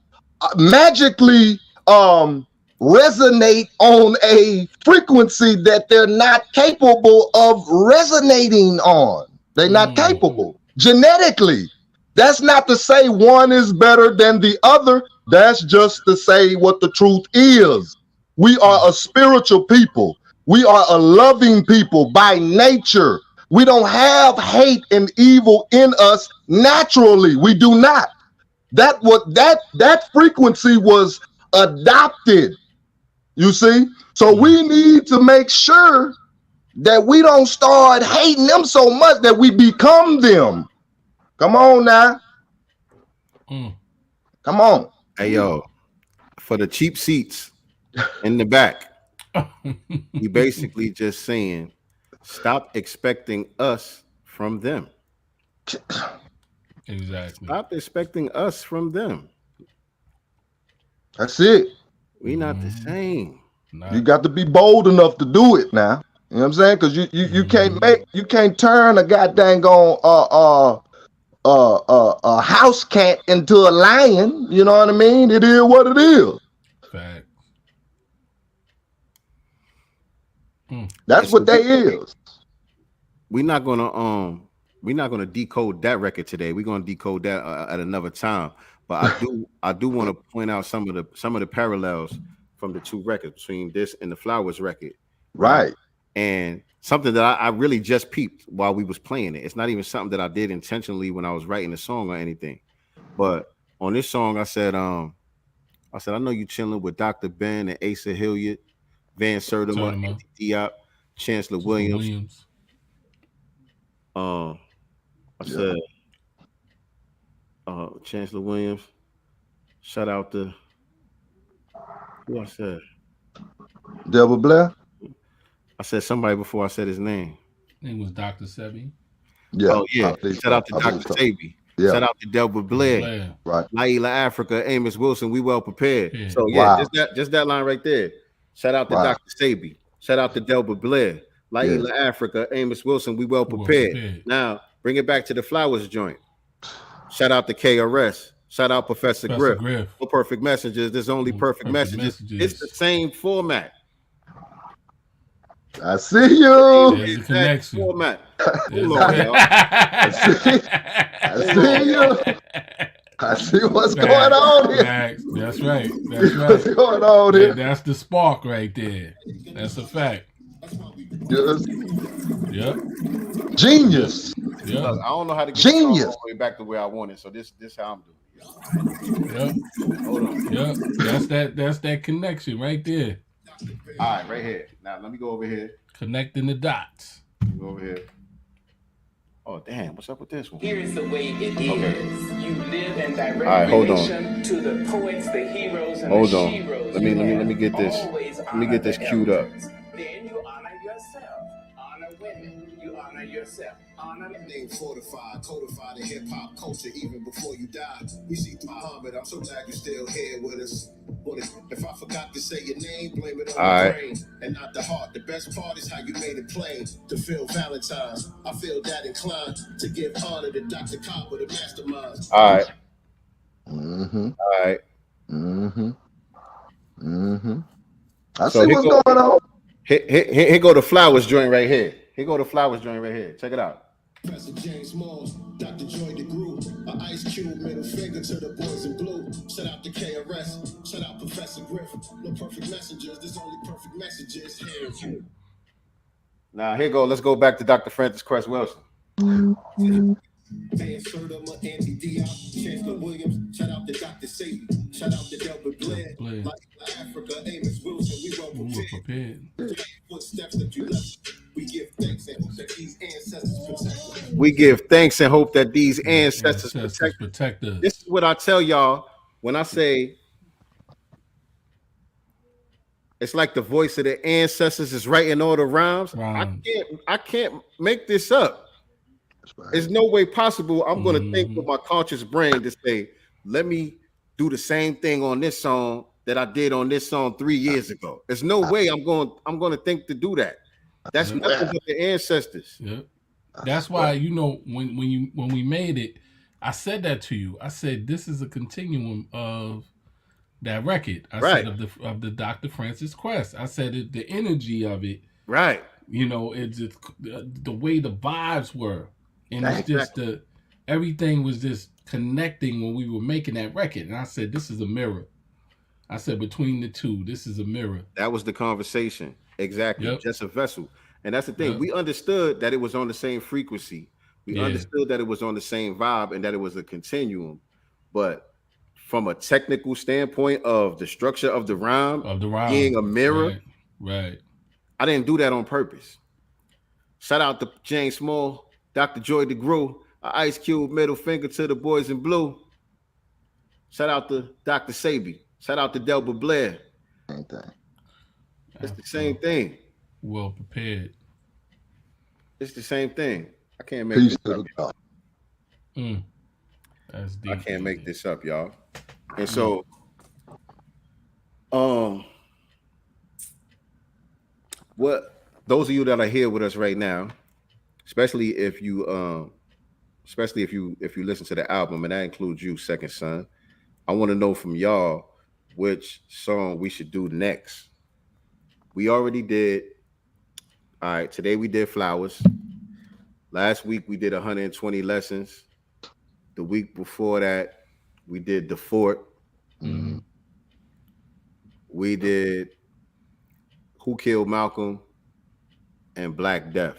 magically resonate on a frequency that they're not capable of resonating on. They're not capable genetically. That's not to say one is better than the other. That's just to say what the truth is. We are a spiritual people. We are a loving people by nature. We don't have hate and evil in us naturally. We do not. That frequency was adopted. You see? So we need to make sure that we don't start hating them so much that we become them. Come on now. Come on. Hey, yo, for the cheap seats in the back, you basically just saying, stop expecting us from them. Exactly. Stop expecting us from them. That's it. We not the same. You got to be bold enough to do it now. You know what I'm saying? Because you can't turn a goddamn a house cat into a lion. You know what I mean? It is what it is. Fact. That's what they is. We're not gonna decode that record today. We're gonna decode that at another time. But I do want to point out some of the parallels from the two records between this and the Flowers record. Right. And something that I really just peeped while we was playing it. It's not even something that I did intentionally when I was writing the song or anything. But on this song, I said, I know you chilling with Dr. Ben and Asa Hilliard, Van Sertima, Diop, Chancellor Williams. I said, Chancellor Williams. Shout out to who I said. Devil Blair. I said somebody before I said his name. Name was Dr. Sebi. Yeah. Oh yeah. Shout out to Dr. Sebi. Yeah. Shout out to Delbert Blair. Right. Naila Africa, Amos Wilson. We well prepared. Yeah. So yeah, Wow. just that line right there. Shout out to Dr. Sebi. Shout out to Delbert Blair. Naila Africa, Amos Wilson. We well prepared. Now bring it back to the Flowers joint. Shout out to KRS. Shout out Professor Griff. No perfect messages. There's only perfect messages. It's the same format. I see you. There's a connection. Format. I see you. I see what's going on here. That's right. What's going on here? That's the spark right there. That's a fact. Yes. Yep. Genius. Yep. Look, I don't know how to get Genius. all the way back to where I wanted. So this how I'm doing. Yep. Hold on. Yep. That's that connection right there. All right, right here. Now let me go over here. Connecting the dots. Go over here. Oh damn! What's up with this one? Here is the way it is. You live in direct relation to the poets, the heroes, and the sheroes. Let me get this. Let me get this queued up. Then you honor yourself. Honor women. You honor yourself. Honor name fortified, codified in hip hop culture even before you died. We see through Muhammad. I'm so glad you're still here with us. If I forgot to say your name, blame it on the brain and not the heart. The best part is how you made it plain to feel Valentine's. I feel that inclined to give honor to Dr. Copper, the masterminds. All right. Mm-hmm. All right. Mm-hmm. Mm-hmm. I see what's going on. Here go the Flowers joint right here. Here go the Flowers joint right here. Check it out. Professor James Moss, Dr. Joy DeGroot, an Ice Cube middle finger to the boys in blue. Shout out to KRS, shout out Professor Griff. No perfect messengers, there's only perfect messages. Now here go. Let's go back to Dr. Francis Cress Wilson. Van Sertima, Andy Diop, Chancellor Williams, shout out to Dr. Sadie, shout out to Delbert Blair, like Africa, Amos Wilson, we well prepared. Footsteps that you left. We give thanks and hope that these ancestors protect us. We give thanks and hope that these ancestors protect us. This is what I tell y'all when I say it's like the voice of the ancestors is writing all the rhymes. I can't make this up. There's no way possible I'm going to think with my conscious brain to say, let me do the same thing on this song that I did on this song 3 years ago. There's no way I'm going to think to do that. That's nothing but the ancestors. Yeah. That's why, you know, when we made it, I said that to you. I said this is a continuum of that record. I said of the Dr. Francis Quest. I said the energy of it. Right. You know, it's just the way the vibes were, and it's just everything was just connecting when we were making that record. And I said, this is a mirror. I said, between the two, this is a mirror. That was the conversation. Exactly. Just a vessel. And that's the thing. We understood that it was on the same frequency. We understood that it was on the same vibe and that it was a continuum. But from a technical standpoint of the structure of the rhyme, being a mirror, right. I didn't do that on purpose. Shout out to James Small, Dr. Joy DeGroot, Ice Cube, middle finger to the boys in blue. Shout out to Dr. Sabi. Shout out to Delbert Blair. Same thing. It's the same thing. Well prepared. It's the same thing. I can't make this up. That's deep. I can't make this up, y'all. And so, what those of you that are here with us right now, especially if you listen to the album, and that includes you, Second Son, I want to know from y'all which song we should do next. We already did. All right, today we did Flowers. Last week we did 120 Lessons. The week before that, we did The Fort. Mm-hmm. We did Who Killed Malcolm and Black Death.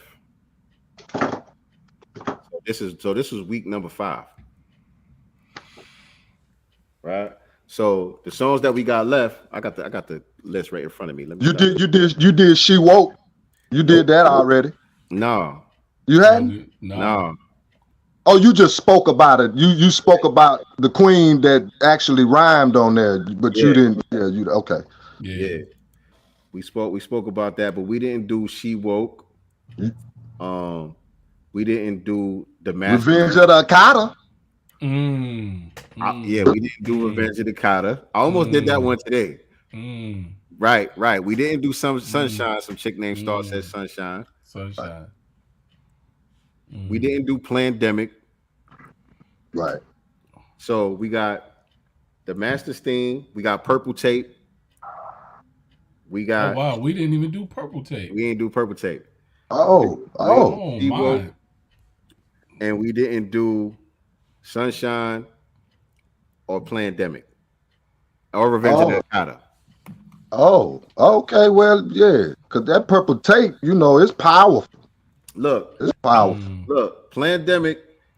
So this is week number 5. Right? So the songs that we got left, I got the list right in front of me. You did She Woke. You did that already. No. You hadn't? No. Oh, you just spoke about it. You spoke about the queen that actually rhymed on there, but you didn't. Yeah, you okay? Yeah. We spoke about that, but we didn't do She Woke. We didn't do the Master. Revenge of the Akata. Yeah, we didn't do Revenge of the Akata. I almost did that one today. Right. We didn't do Sunshine. Some chick named Star says Sunshine. We didn't do Plandemic. Right. So we got the Master's theme. We got Purple Tape. We got. Oh, wow, we didn't even do Purple Tape. We didn't do Purple Tape. Oh my. And we didn't do Sunshine or Plandemic or Revenge of the Akata. Oh, okay. Well, yeah, because that Purple Tape, it's powerful. Look, it's powerful. Look, Plandemic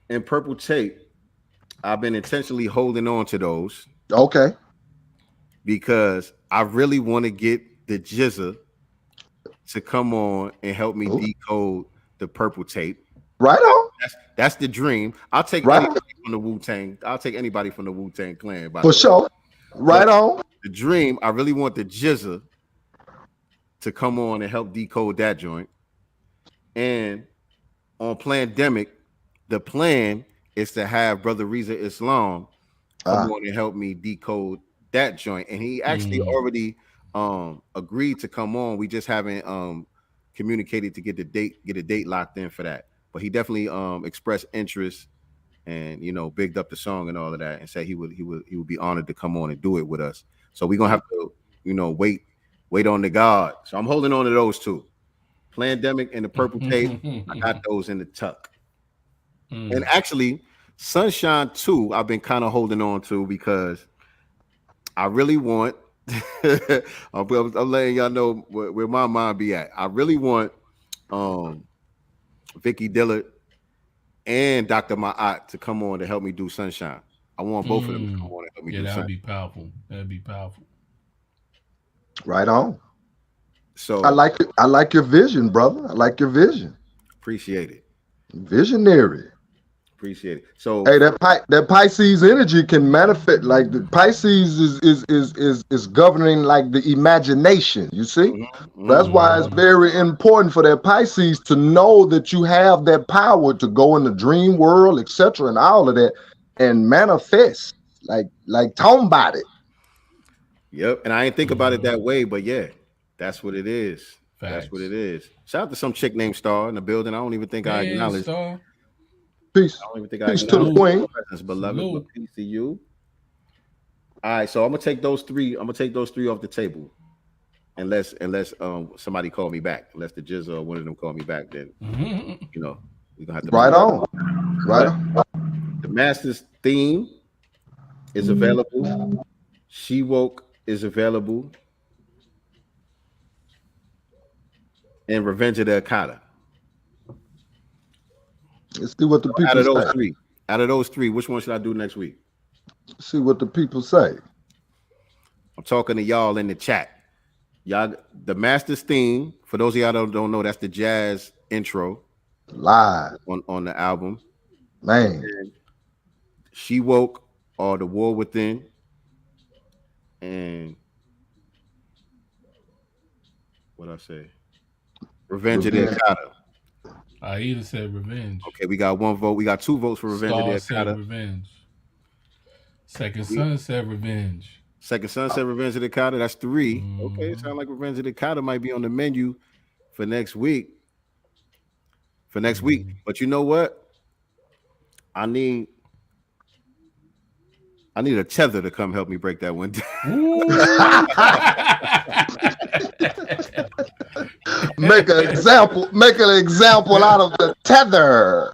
and Purple Tape, I've been intentionally holding on to those. Okay. Because I really want to get the Jizza to come on and help me decode the Purple Tape. Right on. That's the dream. I'll take anybody from the Wu-Tang. I'll take anybody from the Wu-Tang Clan. For sure. Right on. The dream, I really want the Jizza to come on and help decode that joint. And on Plandemic, the plan is to have Brother Reza Islam come on and help me decode that joint. And he actually already agreed to come on. We just haven't communicated to get a date locked in for that. But he definitely expressed interest and bigged up the song and all of that and said he would be honored to come on and do it with us. So we're gonna have to wait on the God. So I'm holding on to those two. Plandemic and the Purple Tape. I got those in the tuck. And actually, Sunshine 2, I've been kind of holding on to because I really want I'm letting y'all know where my mind be at. I really want Vicky Dillard and Dr. Ma'at to come on to help me do Sunshine. I want both of them to come on and help me do Sunshine. That'd be powerful. That'd be powerful. Right on. So I like your vision, brother. I like your vision. Appreciate it. Visionary. Appreciate it. So hey, that Pisces energy can manifest. Like the Pisces is governing like the imagination. You see, that's why it's very important for that Pisces to know that you have that power to go in the dream world, etc., and all of that, and manifest like talking about it. Yep, and I didn't think about it that way, but yeah, that's what it is. That's what it is. Shout out to some chick named Star in the building. I don't even think I acknowledged. Star. Peace. I don't even think Peace to the queen. Presence, beloved. But peace to you. All right, so I'm gonna take those three. I'm gonna take those three off the table, unless somebody call me back. Unless the Jizz or one of them call me back, then you know we're gonna have to. Right on. Right on. The Master's theme is available. She Woke is available. And Revenge of the Akata. Let's see what the people say. Out of those three, which one should I do next week? See what the people say. I'm talking to y'all in the chat. Y'all, the Master's theme, for those of y'all that don't know, that's the jazz intro. Live. On the album. Man. And She Woke or The War Within. And what I say? Revenge of the Akata. I either said Revenge. Okay, we got one vote. We got two votes for Revenge of the Star Akata. said Revenge. Second Son said Revenge. Second Son said Revenge of the Akata. That's three. Okay, it sounds like Revenge of the Akata might be on the menu for next week. But you know what? I need a tether to come help me break that one down. Make an example out of the tether.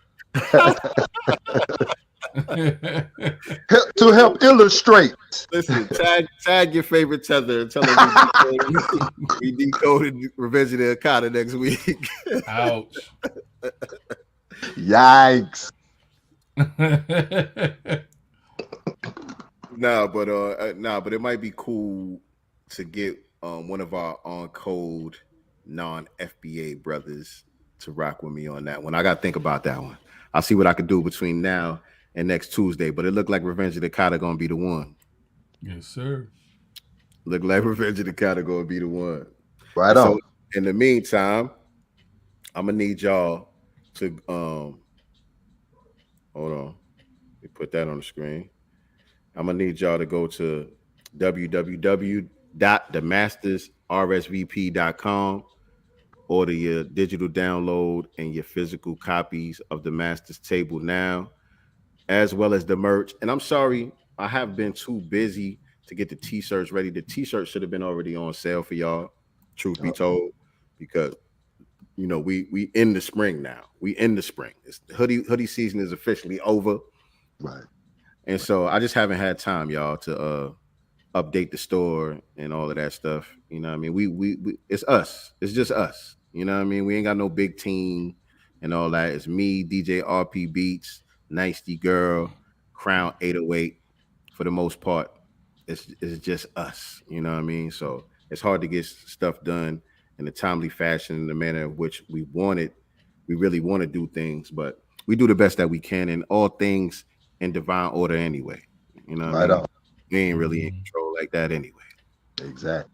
To help illustrate. Listen, tag your favorite tether and tell them we decoded Revenge of the Akata next week. Ouch. Yikes. But it might be cool to get one of our on code non-FBA brothers to rock with me on that one. I got to think about that one. I'll see what I can do between now and next Tuesday, but it looked like Revenge of the Akata gonna be the one. Yes, sir. Look like Revenge of the Akata gonna be the one. Right on. So in the meantime, I'm gonna need y'all to hold on. Let me put that on the screen. I'm gonna need y'all to go to www.themastersrsvp.com. Order your digital download and your physical copies of the Master's Table now, as well as the merch. And I'm sorry, I have been too busy to get the t-shirts ready. The t-shirts should have been already on sale for y'all, truth be told, because you know we in the spring now. We in the spring. It's hoodie season is officially over. Right. And so I just haven't had time, y'all, to update the store and all of that stuff. You know what I mean? We it's us. It's just us. You know what I mean? We ain't got no big team and all that. It's me, DJ RP Beats, Nicety Girl, Crown 808. For the most part, it's just us. You know what I mean? So it's hard to get stuff done in a timely fashion, in the manner of which we really want to do things, but we do the best that we can, and all things in divine order anyway. You know what I mean? We ain't really in control like that anyway. Exactly.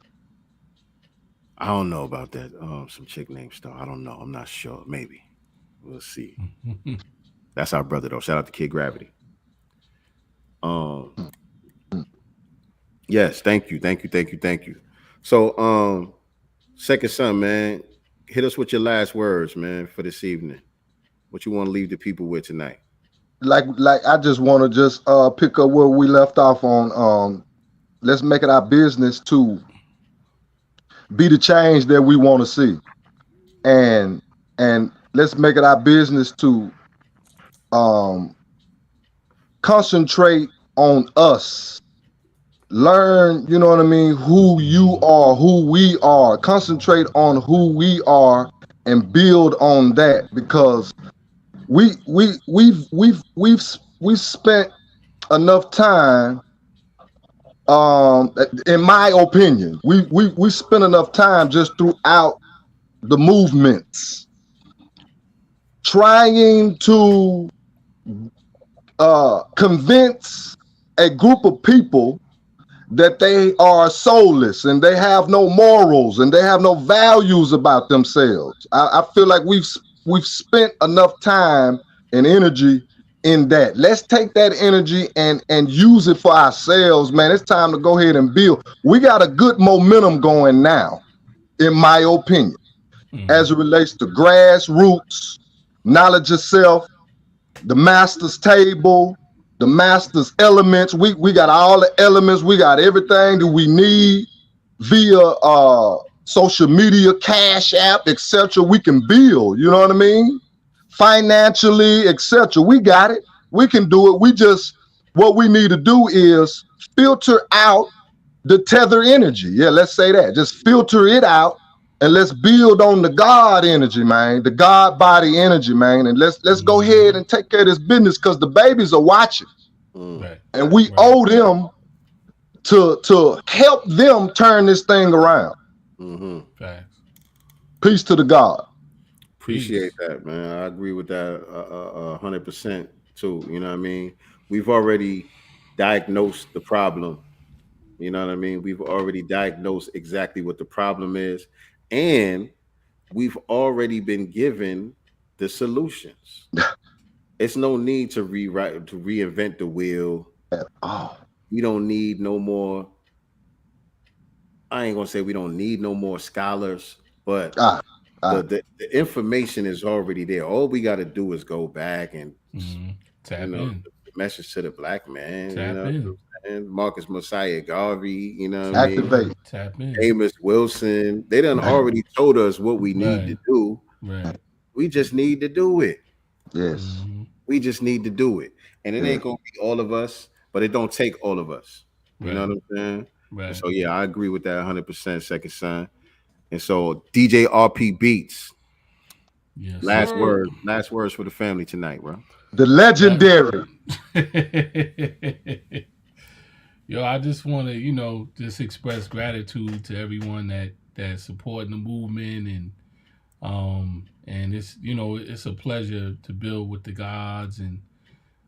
I don't know about that. Some chick named Star. I don't know. I'm not sure. Maybe. We'll see. That's our brother though. Shout out to Kid Gravity. Yes, thank you. So Second Son, man, hit us with your last words, man, for this evening. What you want to leave the people with tonight? Like I just want to just pick up where we left off on let's make it our business to be the change that we want to see, and let's make it our business to concentrate on us. Learn, you know what I mean, who you are, who we are. Concentrate on who we are and build on that, because we've spent enough time, in my opinion, we spent enough time just throughout the movements trying to convince a group of people that they are soulless and they have no morals and they have no values about themselves. I feel like we've spent enough time and energy in that. Let's take that energy and use it for ourselves, man. It's time to go ahead and build. We got a good momentum going now, in my opinion. as it relates to grassroots, knowledge of self, the master's table, the master's elements. We got all the elements. We got everything that we need via social media, Cashapp, etc. We can build, you know what I mean? Financially, etc. We got it. We can do it. What we need to do is filter out the tether energy. Yeah, let's say that. Just filter it out and let's build on the God energy, man. The God body energy, man. And let's go ahead and take care of this business because the babies are watching. Right. And we owe them to help them turn this thing around. Facts. Peace to the God. Appreciate that, man. I agree with that 100% too. You know what I mean? We've already diagnosed the problem. You know what I mean? We've already diagnosed exactly what the problem is. And we've already been given the solutions. It's no need to reinvent the wheel. We don't need no more. I ain't gonna say we don't need no more scholars, but the information is already there. All we got to do is go back and tap in. The message to the black man. Tap in. And Marcus Messiah Garvey, you know what I mean? Activate. Tap in. Amos Wilson. They done already told us what we need to do. Right. We just need to do it. Yes. We just need to do it. And it ain't gonna be all of us, but it don't take all of us. You know what I'm saying? Right. And so yeah, I agree with that 100%, second son. And so DJ RP Beats. Yes. Last words for the family tonight, bro. The legendary. Yo, I just want to, just express gratitude to everyone that's supporting the movement, and it's, it's a pleasure to build with the gods and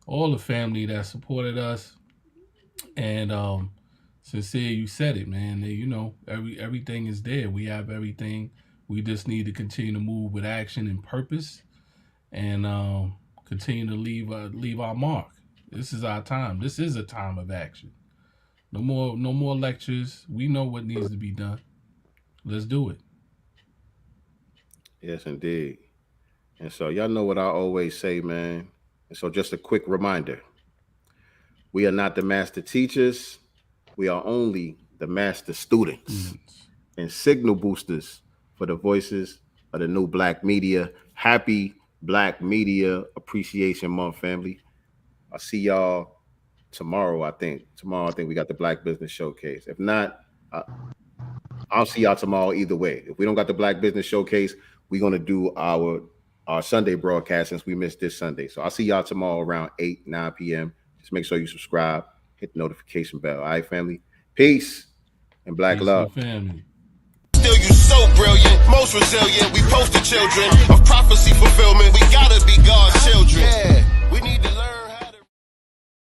all the family that supported us. And Sincere, you said it, man. Everything is there. We have everything. We just need to continue to move with action and purpose, and continue to leave our mark. This is our time. This is a time of action. No more lectures. We know what needs to be done. Let's do it. Yes, indeed. And so y'all know what I always say, man. And so just a quick reminder. We are not the master teachers. We are only the master students and signal boosters for the voices of the new Black media. Happy Black Media Appreciation Month, family. I'll see y'all tomorrow, I think. Tomorrow, I think we got the Black Business Showcase. If not, I'll see y'all tomorrow either way. If we don't got the Black Business Showcase, we're going to do our Sunday broadcast since we missed this Sunday. So I'll see y'all tomorrow around 9 p.m. Just make sure you subscribe, hit the notification bell. All right, family? Peace and Black love. Family. Still you so brilliant, most resilient. We poster children of prophecy fulfillment. We gotta be God's children. Yeah, we need to learn.